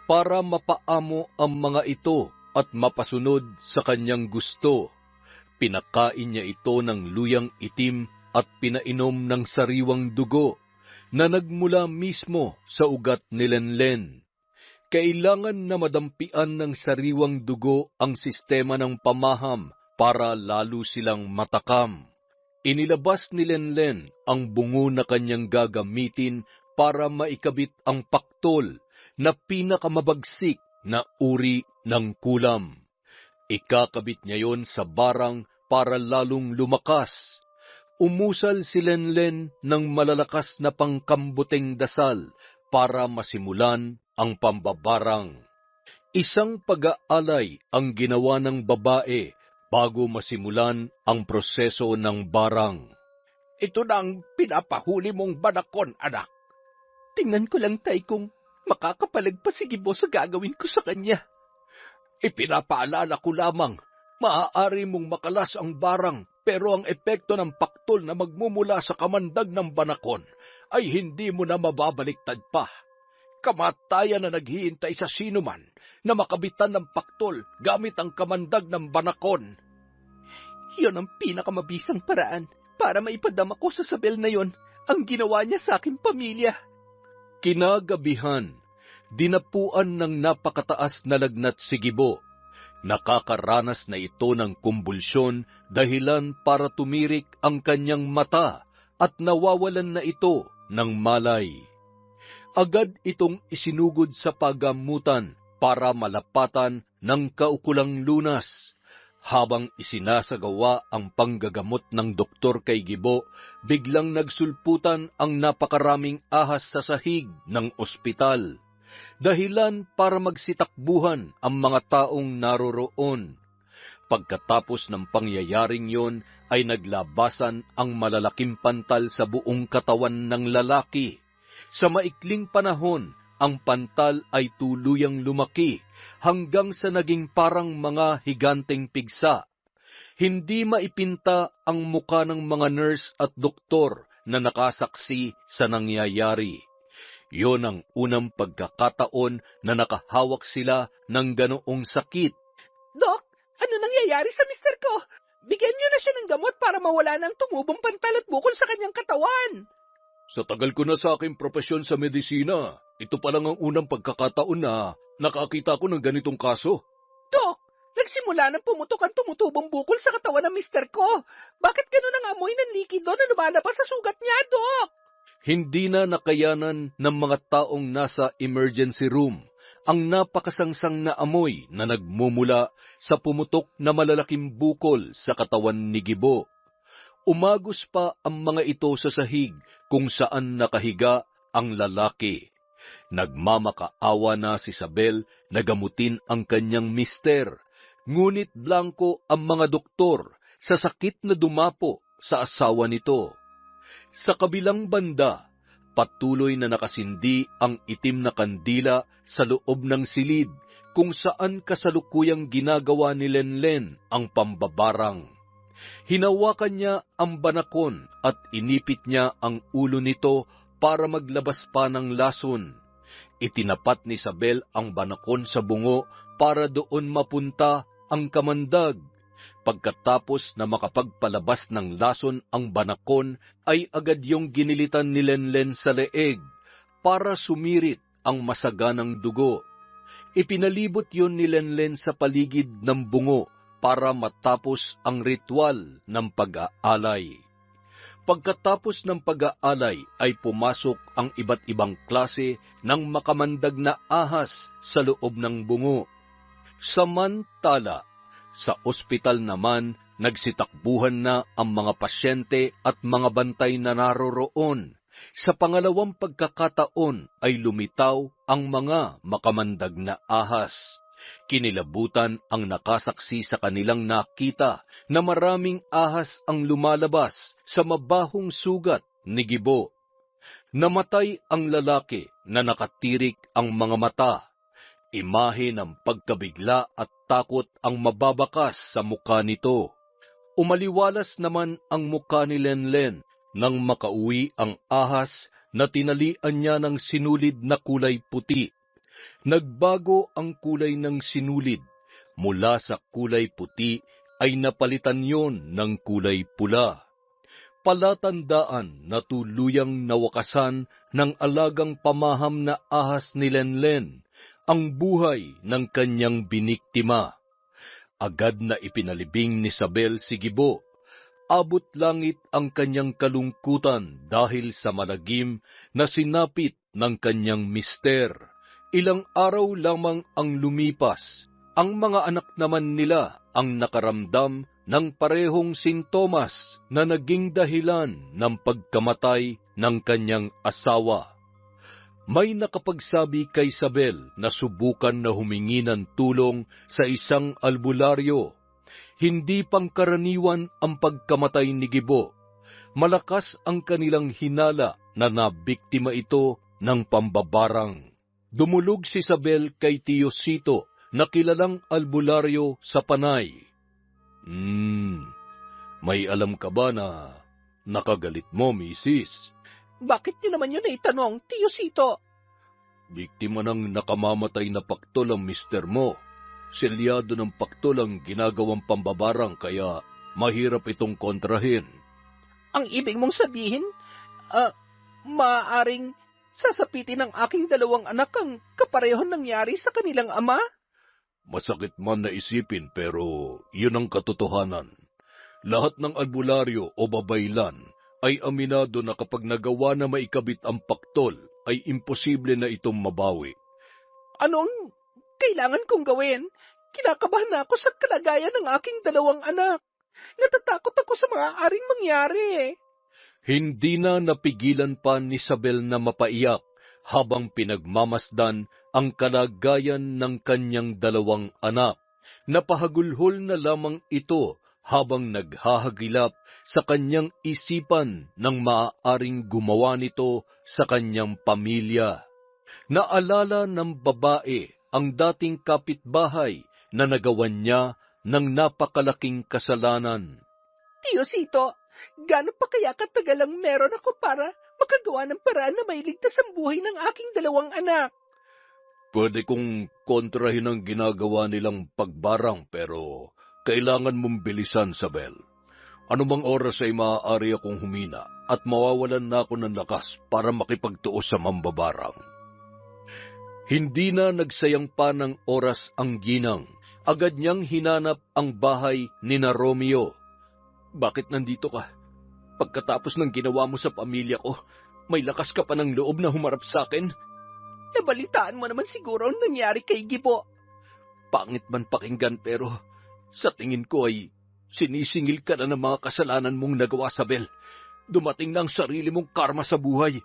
para mapaamo ang mga ito at mapasunod sa kanyang gusto. Pinakain niya ito ng luyang itim at pinainom ng sariwang dugo na nagmula mismo sa ugat ni Lenlen. Kailangan na madampian ng sariwang dugo ang sistema ng pamaham para lalo silang matakam. Inilabas ni Lenlen ang bungo na kanyang gagamitin para maikabit ang paktol na pinakamabagsik na uri ng kulam. Ikakabit niya yon sa barang para lalong lumakas. Umusal si Lenlen ng malalakas na pangkambuteng dasal para masimulan ang pambabarang. Isang pag-aalay ang ginawa ng babae bago masimulan ang proseso ng barang. Ito na ang pinapahuli mong banakon, anak. Tingnan ko lang, tay, kung makakapalag pa si Gibo sa gagawin ko sa kanya. Ipinapaalala ko lamang, maaari mong makalas ang barang, pero ang epekto ng paktol na magmumula sa kamandag ng banakon ay hindi mo na mababaliktad pa. Kamatayan na naghihintay sa sinuman na makabitan ng paktol gamit ang kamandag ng banakon. Yon ang pinakamabisang paraan para maipadama ko sa sabel na yon ang ginawa niya sa aking pamilya. Kinagabihan, dinapuan ng napakataas na lagnat si Gibo. Nakakaranas na ito ng kumbulsyon dahilan para tumirik ang kanyang mata at nawawalan na ito ng malay. Agad itong isinugod sa paggamutan para malapatan ng kaukulang lunas. Habang isinasagawa ang panggagamot ng doktor kay Gibo, biglang nagsulputan ang napakaraming ahas sa sahig ng ospital. Dahilan para magsitakbuhan ang mga taong naroroon. Pagkatapos ng pangyayaring yon ay naglabasan ang malalaking pantal sa buong katawan ng lalaki. Sa maikling panahon, ang pantal ay tuluyang lumaki hanggang sa naging parang mga higanteng pigsa. Hindi maipinta ang muka ng mga nurse at doktor na nakasaksi sa nangyayari. Yon ang unang pagkakataon na nakahawak sila ng ganoong sakit. Dok, ano nangyayari sa mister ko? Bigyan niyo na siya ng gamot para mawala ng tumubong pantal at bukol sa kanyang katawan. Sa tagal ko na sa aking propesyon sa medisina, ito pa lang ang unang pagkakataon na nakakita ko ng ganitong kaso. Dok, nagsimula nang pumutok ang tumutubong bukol sa katawan ng mister ko. Bakit ganun ang amoy ng likido na lumalabas sa sugat niya, Dok? Hindi na nakayanan ng mga taong nasa emergency room ang napakasangsang na amoy na nagmumula sa pumutok na malalaking bukol sa katawan ni Gibo. Umagos pa ang mga ito sa sahig kung saan nakahiga ang lalaki. Nagmamakaawa na si Isabel na gamutin ang kanyang mister, ngunit blanko ang mga doktor sa sakit na dumapo sa asawa nito. Sa kabilang banda, Patuloy na nakasindi ang itim na kandila sa loob ng silid kung saan kasalukuyang ginagawa ni Lenlen ang pambabarang. Hinawakan niya ang banakon at inipit niya ang ulo nito para maglabas pa ng lason. Itinapat ni Isabel ang banakon sa bungo para doon mapunta ang kamandag. Pagkatapos na makapagpalabas ng lason ang banakon, ay agad yung ginilitan ni Lenlen sa leeg para sumirit ang masaganang dugo. Ipinalibot yun ni Lenlen sa paligid ng bungo para matapos ang ritual ng pag-aalay. Pagkatapos ng pag-aalay ay pumasok ang iba't ibang klase ng makamandag na ahas sa loob ng bungo. Samantala, sa ospital naman, nagsitakbuhan na ang mga pasyente at mga bantay na naroroon. Sa pangalawang pagkakataon ay lumitaw ang mga makamandag na ahas. Kinilabutan ang nakasaksi sa kanilang nakita na maraming ahas ang lumalabas sa mabahong sugat ni Gibo. Namatay ang lalaki na nakatirik ang mga mata. Imahe ng pagkabigla at takot ang mababakas sa mukha nito. Umaliwalas naman ang mukha ni Lenlen nang makauwi ang ahas na tinalian niya ng sinulid na kulay puti. Nagbago ang kulay ng sinulid. Mula sa kulay puti ay napalitan yon ng kulay pula. Palatandaan na tuluyang nawakasan ng alagang pamaham na ahas ni Lenlen ang buhay ng kanyang biniktima. Agad na ipinalibing ni Isabel si Gibo. Abot langit ang kanyang kalungkutan dahil sa malagim na sinapit ng kanyang mister. Ilang araw lamang ang lumipas. Ang mga anak naman nila ang nakaramdam ng parehong sintomas na naging dahilan ng pagkamatay ng kanyang asawa. May nakapagsabi kay Isabel na subukan na humingi ng tulong sa isang albularyo. Hindi pangkaraniwan ang pagkamatay ni Gibo. Malakas ang kanilang hinala na nabiktima ito ng pambabarang. Dumulog si Isabel kay Tio Sito na kilalang albularyo sa Panay. May alam ka ba na nakagalit mo, misis? Bakit niyo naman yun naitanong, Tio Sito? Biktima ng nakamamatay na paktol ang mister mo. Selyado ng paktol ang ginagawang pambabarang kaya mahirap itong kontrahin. Ang ibig mong sabihin, maaaring sasapitin ng aking dalawang anak ang kaparehon nangyari sa kanilang ama? Masakit man na isipin pero yun ang katotohanan. Lahat ng albularyo o babaylan ay aminado na kapag nagawa na maikabit ang paktol, ay imposible na itong mabawi. Anong kailangan kong gawin? Kinakabahan na ako sa kalagayan ng aking dalawang anak. Natatakot ako sa mga aring mangyari. Hindi na napigilan pa ni Isabel na mapaiyak habang pinagmamasdan ang kalagayan ng kanyang dalawang anak. Napahagulhol na lamang ito habang naghahagilap sa kanyang isipan ng maaaring gumawa nito sa kanyang pamilya. Naalala ng babae ang dating kapitbahay na nagawan niya ng napakalaking kasalanan. Tio Sito, gaano pa kaya katagal ang meron ako para makagawa ng paraan na mailigtas ang buhay ng aking dalawang anak? Pwede kong kontrahin ang ginagawa nilang pagbarang pero kailangan mong bilisan, Isabel. Anumang oras ay maaari akong humina at mawawalan na ako ng lakas para makipagtuos sa mambabarang. Hindi na nagsayang pa ng oras ang ginang. Agad niyang hinanap ang bahay ni na Romeo. Bakit nandito ka? Pagkatapos ng ginawa mo sa pamilya ko, may lakas ka pa ng loob na humarap sa akin? Nabalitaan mo naman siguro ang nangyari kay Gibo. Pangit man pakinggan pero sa tingin ko ay sinisingil ka na ng mga kasalanan mong nagawa, Isabel. Dumating na ang sarili mong karma sa buhay.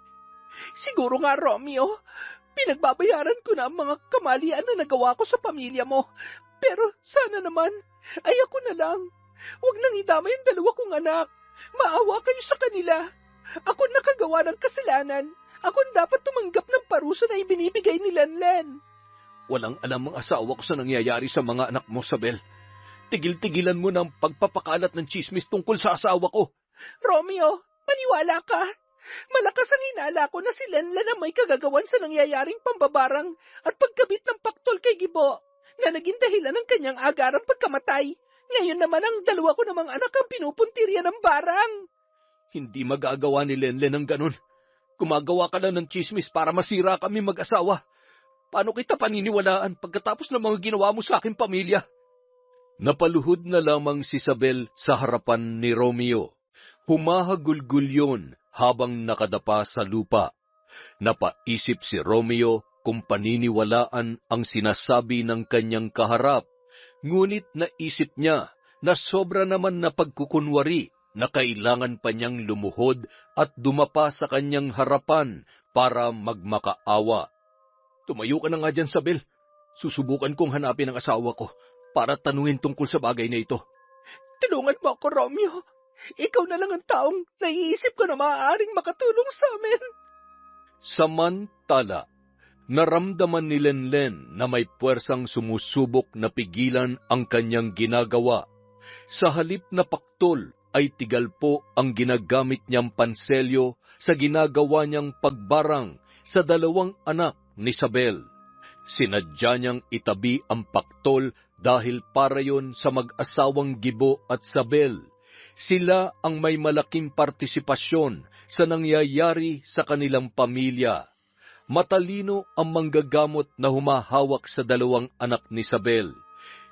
Siguro nga, Romeo. Pinagbabayaran ko na ang mga kamalian na nagawa ko sa pamilya mo. Pero sana naman, ay ako na lang. Huwag nang idama yung dalawa kong anak. Maawa kayo sa kanila. Ako nakagawa ng kasalanan Ako ang dapat tumanggap ng parusa na ibinibigay ni Lenlen. Walang alam ang asawa ko sa nangyayari sa mga anak mo, Sabel. Tigil-tigilan mo ng pagpapakalat ng chismis tungkol sa asawa ko. Romeo, maniwala ka. Malakas ang hinala ko na si Lenlen ang may kagagawan sa nangyayaring pambabarang at pagkabit ng paktol kay Gibo na naging dahilan ng kanyang agarang pagkamatay. Ngayon naman ang dalawa ko namang anak ang pinupuntirya ng barang. Hindi magagawa ni Lenlen ang ganun. Gumagawa ka lang ng chismis para masira kami mag-asawa. Paano kita paniniwalaan pagkatapos ng mga ginawa mo sa aking pamilya? Napaluhod na lamang si Sabel sa harapan ni Romeo. Humahagulgul yun habang nakadapa sa lupa. Napaisip si Romeo kung paniniwalaan ang sinasabi ng kanyang kaharap. Ngunit naisip niya na sobra naman na pagkukunwari na kailangan pa niyang lumuhod at dumapa sa kanyang harapan para magmakaawa. Tumayo ka na nga dyan, Sabel. Susubukan kong hanapin ang asawa ko para tanungin tungkol sa bagay na ito. Tulungan mo ako, Romeo. Ikaw na lang ang taong naiisip ko na maaaring makatulong sa amin. Samantala, naramdaman ni Lenlen na may puwersang sumusubok na pigilan ang kanyang ginagawa. Sa halip na paktol ay tigalpo ang ginagamit niyang panselyo sa ginagawa niyang pagbarang sa dalawang anak ni Sabel. Sinadya niyang itabi ang paktol dahil para yon sa mag-asawang Gibo at Sabel. Sila ang may malaking partisipasyon sa nangyayari sa kanilang pamilya. Matalino ang manggagamot na humahawak sa dalawang anak ni Sabel.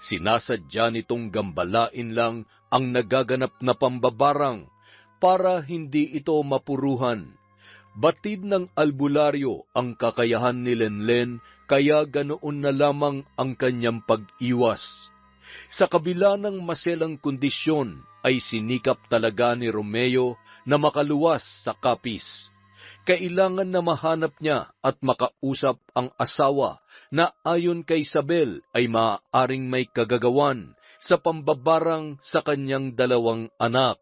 Sinasadya nitong gambalain lang ang nagaganap na pambabarang para hindi ito mapuruhan. Batid ng albularyo ang kakayahan ni Lenlen kaya ganoon na lamang ang kanyang pag-iwas. Sa kabila ng maselang kondisyon ay sinikap talaga ni Romeo na makaluwas sa kapis. Kailangan na mahanap niya at makausap ang asawa na ayon kay Sabel ay maaaring may kagagawan sa pambabarang sa kanyang dalawang anak.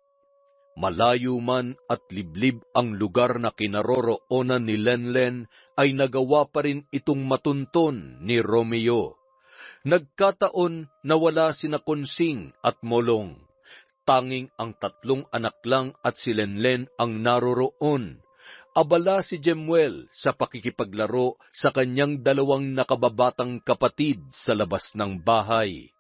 Malayo man at liblib ang lugar na kinaroroonan ni Lenlen ay nagawa pa rin itong matunton ni Romeo. Nagkataon na wala sina Konsing at Molong. Tanging ang tatlong anak lang at si Lenlen ang naroroon. Abala si Jemuel sa pakikipaglaro sa kanyang dalawang nakababatang kapatid sa labas ng bahay.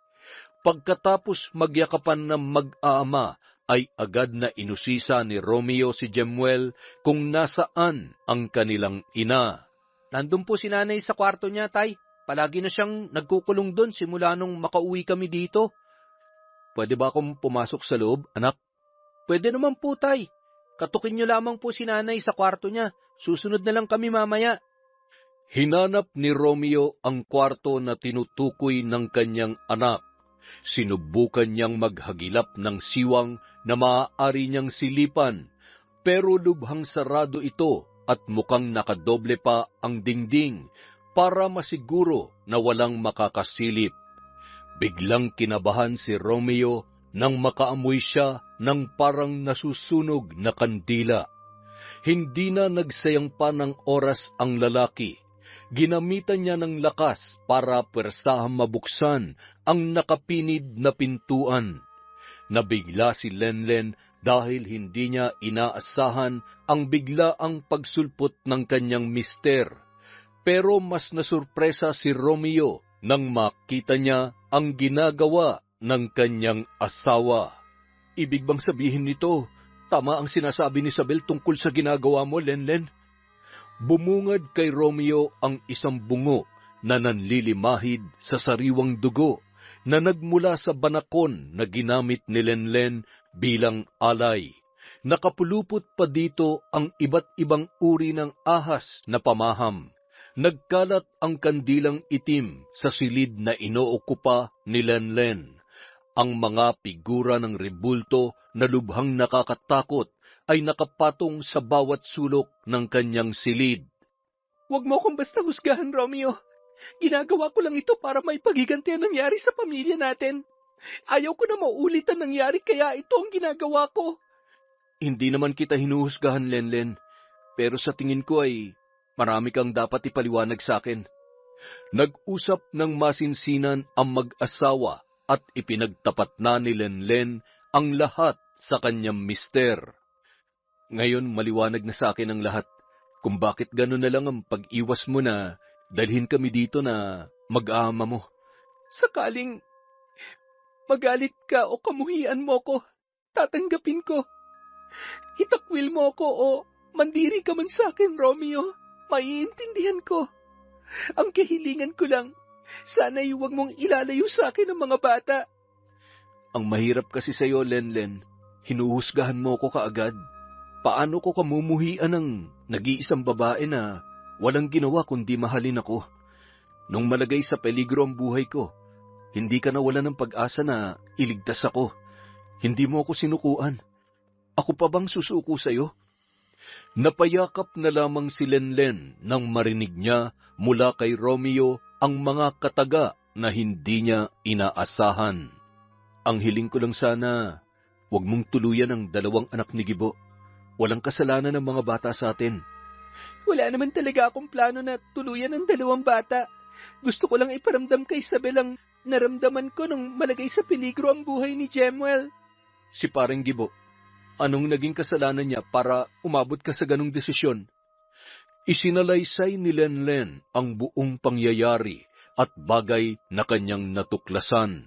Pagkatapos magyakapan ng mag-aama, ay agad na inusisa ni Romeo si Jemuel kung nasaan ang kanilang ina. Nandun po si nanay sa kwarto niya, tay. Palagi na siyang nagkukulong doon simula nung makauwi kami dito. Pwede ba akong pumasok sa loob, anak? Pwede naman po, tay. Katukin niyo lamang po si nanay sa kwarto niya. Susunod na lang kami mamaya. Hinanap ni Romeo ang kwarto na tinutukoy ng kanyang anak. Sinubukan niyang maghagilap ng siwang na maaari niyang silipan, pero lubhang sarado ito at mukhang nakadoble pa ang dingding para masiguro na walang makakasilip. Biglang kinabahan si Romeo nang makaamoy siya ng parang nasusunog na kandila. Hindi na nagsayang pa ng oras ang lalaki. Ginamitan niya ng lakas para pwersahang mabuksan ang nakapinid na pintuan. Nabigla si Lenlen dahil hindi niya inaasahan ang biglaang pagsulpot ng kanyang mister. Pero mas nasurpresa si Romeo nang makita niya ang ginagawa ng kanyang asawa. Ibig bang sabihin nito, tama ang sinasabi ni Sabel tungkol sa ginagawa mo, Lenlen? Bumungad kay Romeo ang isang bungo na nanlilimahid sa sariwang dugo na nagmula sa banakon na ginamit ni Lenlen bilang alay. Nakapulupot pa dito ang iba't ibang uri ng ahas na pamaham. Nagkalat ang kandilang itim sa silid na inookupa ni Lenlen. Ang mga figura ng rebulto na lubhang nakakatakot ay nakapatong sa bawat sulok ng kanyang silid. Huwag mo akong basta husgahan, Romeo. Ginagawa ko lang ito para may pagiganti ang nangyari sa pamilya natin. Ayaw ko na maulit ang nangyari kaya ito ang ginagawa ko. Hindi naman kita hinuhusgahan, Lenlen. Pero sa tingin ko ay Marami kang dapat ipaliwanag sa akin. Nag-usap ng masinsinan ang mag-asawa at ipinagtapat na ni Lenlen ang lahat sa kanyang mister. Ngayon maliwanag na sa akin ang lahat kung bakit gano'n na lang ang pag-iwas mo na dalhin kami dito na mag-aama mo. Sakaling magalit ka o kamuhian mo ko, tatanggapin ko. Itakwil mo ko o mandiri ka man sa akin, Romeo. Maiintindihan ko. Ang kahilingan ko lang, sana'y huwag mong ilalayo sa akin ang mga bata. Ang mahirap kasi sa'yo, Lenlen, hinuhusgahan mo ko kaagad. Paano ko kamumuhian ng nag-iisang babae na walang ginawa kundi mahalin ako? Nung malagay sa peligro ang buhay ko, hindi ka nawalan ng pag-asa na iligtas ako. Hindi mo ako sinukuan. Ako pa bang susuko sa'yo? Napayakap na lamang si Lenlen nang marinig niya mula kay Romeo ang mga kataga na hindi niya inaasahan. Ang hiling ko lang sana, huwag mong tuluyan ang 2 anak ni Gibo. Walang kasalanan ng mga bata sa atin. Wala naman talaga akong plano na tuluyan ng 2 bata. Gusto ko lang iparamdam kay Isabel ang naramdaman ko nung malagay sa peligro ang buhay ni Jemuel. Si Paring Gibo, anong naging kasalanan niya para umabot ka sa ganong desisyon? Isinalaysay ni Lenlen ang buong pangyayari at bagay na kanyang natuklasan,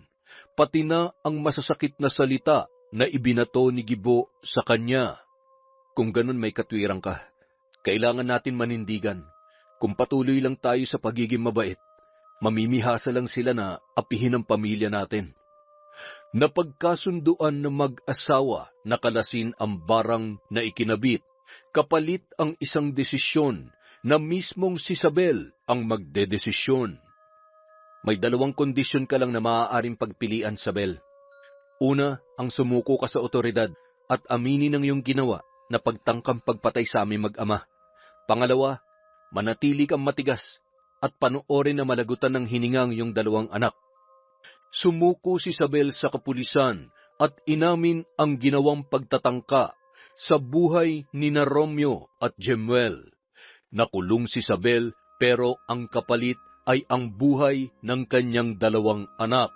pati na ang masasakit na salita na ibinato ni Gibo sa kanya. Kung ganon may katwirang ka, kailangan natin manindigan. Kung patuloy lang tayo sa pagiging mabait, mamimihasa lang sila na apihin ang pamilya natin. Napagkasunduan ng mag-asawa na kalasin ang barang na ikinabit, kapalit ang isang desisyon na mismong si Isabel ang magdedesisyon. May 2 kondisyon ka lang na maaaring pagpilian, Isabel. Una, ang sumuko ka sa otoridad at aminin ang iyong ginawa na pagtangkang pagpatay sa aming mag-ama. Pangalawa, manatili kang matigas at panoorin na malagutan ng hininga ang iyong 2 anak. Sumuko si Isabel sa kapulisan at inamin ang ginawang pagtatangka sa buhay ni na Romeo at Jemuel. Nakulong si Isabel pero ang kapalit ay ang buhay ng kanyang 2 anak.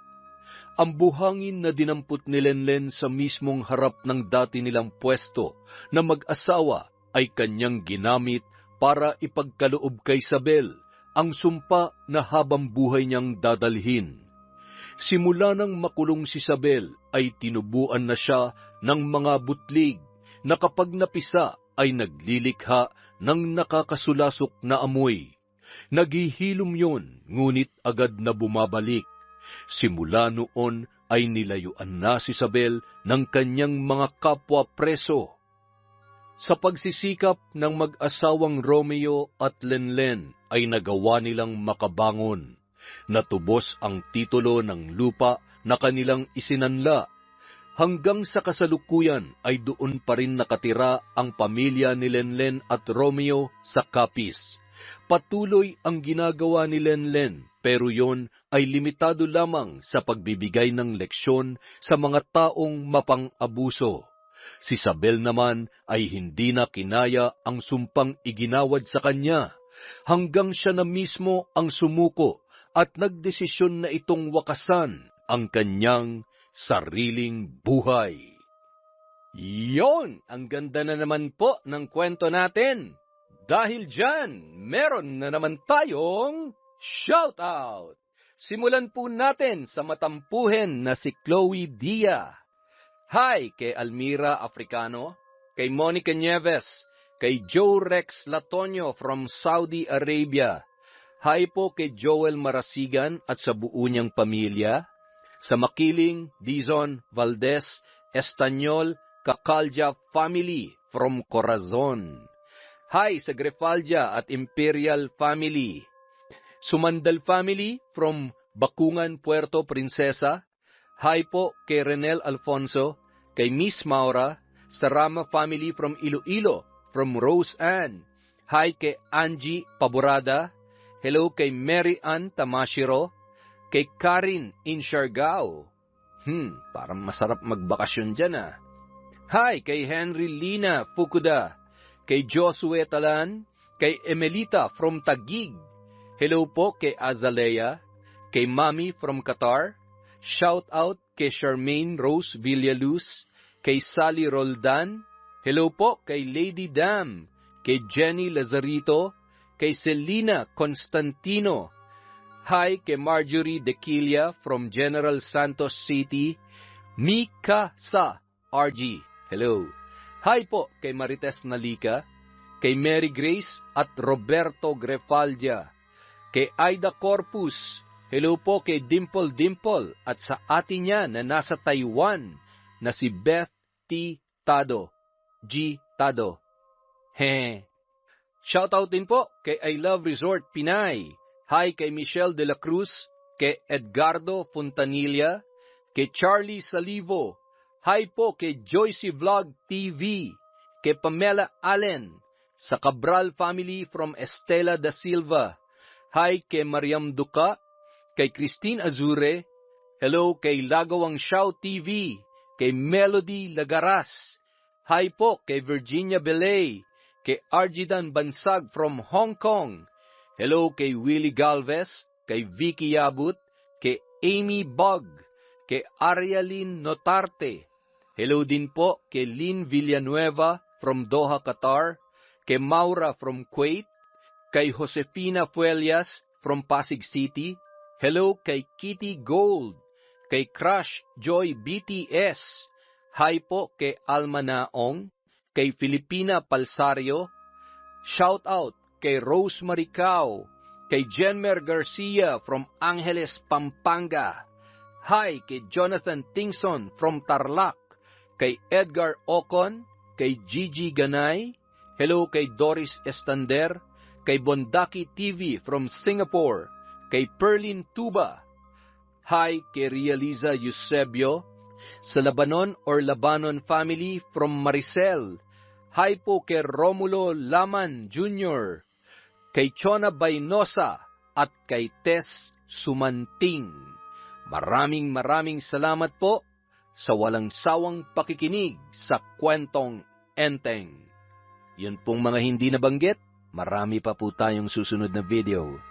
Ang buhangin na dinampot ni Lenlen sa mismong harap ng dati nilang pwesto na mag-asawa ay kanyang ginamit para ipagkaloob kay Isabel ang sumpa na habang buhay niyang dadalhin. Simula nang makulong si Isabel ay tinubuan na siya ng mga butlig na kapag napisa ay naglilikha ng nakakasulasok na amoy. Naghihilom yon, ngunit agad na bumabalik. Simula noon ay nilayuan na si Isabel ng kanyang mga kapwa preso. Sa pagsisikap ng mag-asawang Romeo at Lenlen ay nagawa nilang makabangon. Natubos ang titulo ng lupa na kanilang isinanla. Hanggang sa kasalukuyan ay doon pa rin nakatira ang pamilya ni Lenlen at Romeo sa Capiz. Patuloy ang ginagawa ni Lenlen, pero yon ay limitado lamang sa pagbibigay ng leksyon sa mga taong mapang-abuso. Si Isabel naman ay hindi na kinaya ang sumpang iginawad sa kanya, hanggang siya na mismo ang sumuko at nagdesisyon na itong wakasan ang kanyang sariling buhay. Yon! Ang ganda na naman po ng kwento natin. Dahil dyan, meron na naman tayong shoutout. Simulan po natin sa matampuhin na si Chloe Dia. Hi kay Almira Africano, kay Monica Nieves, kay Joe Rex Latonio from Saudi Arabia. Hi po kay Joel Marasigan at sa buo niyang pamilya. Sa Makiling, Dizon Valdez, Estanyol, Cacalja family from Corazon. Hi sa Grefaldia at Imperial family. Sumandal family from Bakungan, Puerto Princesa. Hi po kay Renel Alfonso, kay Miss Maura, sa Rama family from Iloilo, from Rose Ann. Hi kay Angie Paborada. Hello kay Mary Ann Tamashiro, kay Karin in Siargao. Parang masarap magbakasyon dyan Hi kay Henry Lina Fukuda, kay Josue Talan, kay Emelita from Taguig. Hello po kay Azalea, kay Mami from Qatar. Shout out kay Charmaine Rose Villaluz, kay Sally Roldan. Hello po kay Lady Dam, kay Jenny Lazarito, kay Selena Constantino. Hi kay Marjorie Dequilia from General Santos City. Mika sa RG. Hello. Hi po kay Marites Nalica, kay Mary Grace at Roberto Grefaldia, kay Aida Corpus. Hello po kay Dimple Dimple at sa atin niya na nasa Taiwan na si Beth T. Tado. G. Tado. Hehe. Shoutout din po kay I Love Resort Pinay. Hi kay Michelle de la Cruz, kay Edgardo Fontanilla, kay Charlie Salivo. Hi po kay Joycey Vlog TV, kay Pamela Allen, sa Cabral family from Estela da Silva. Hi kay Mariam Duca, kay Christine Azure. Hello kay Lagawang Shaw TV, kay Melody Lagaras. Hi po kay Virginia Belay, kay Arjidan Bansag from Hong Kong. Hello kay Willie Galvez, kay Vicky Yabut, kay Amy Bog, kay Arialyn Notarte. Hello din po kay Lynn Villanueva from Doha, Qatar, kay Maura from Kuwait, kay Josefina Fuelias from Pasig City. Hello kay Kitty Gold, kay Crush Joy BTS. Hi po kay Alma Naong, kay Filipina Palsario. Shout out kay Rose Maricao, kay Jenmer Garcia from Angeles, Pampanga. Hi kay Jonathan Tingson from Tarlac, kay Edgar Ocon, kay Gigi Ganay. Hello kay Doris Estander, kay Bondaki TV from Singapore, kay Perlin Tuba. Hi kay Realiza Eusebio, sa Labanon or Labanon family from Maricel. Hi po kay Romulo Laman Jr., kay Chona Baynosa, at kay Tess Sumanting. Maraming salamat po sa walang sawang pakikinig sa Kwentong Enteng. Yun pong mga hindi nabanggit, marami pa po tayong susunod na video.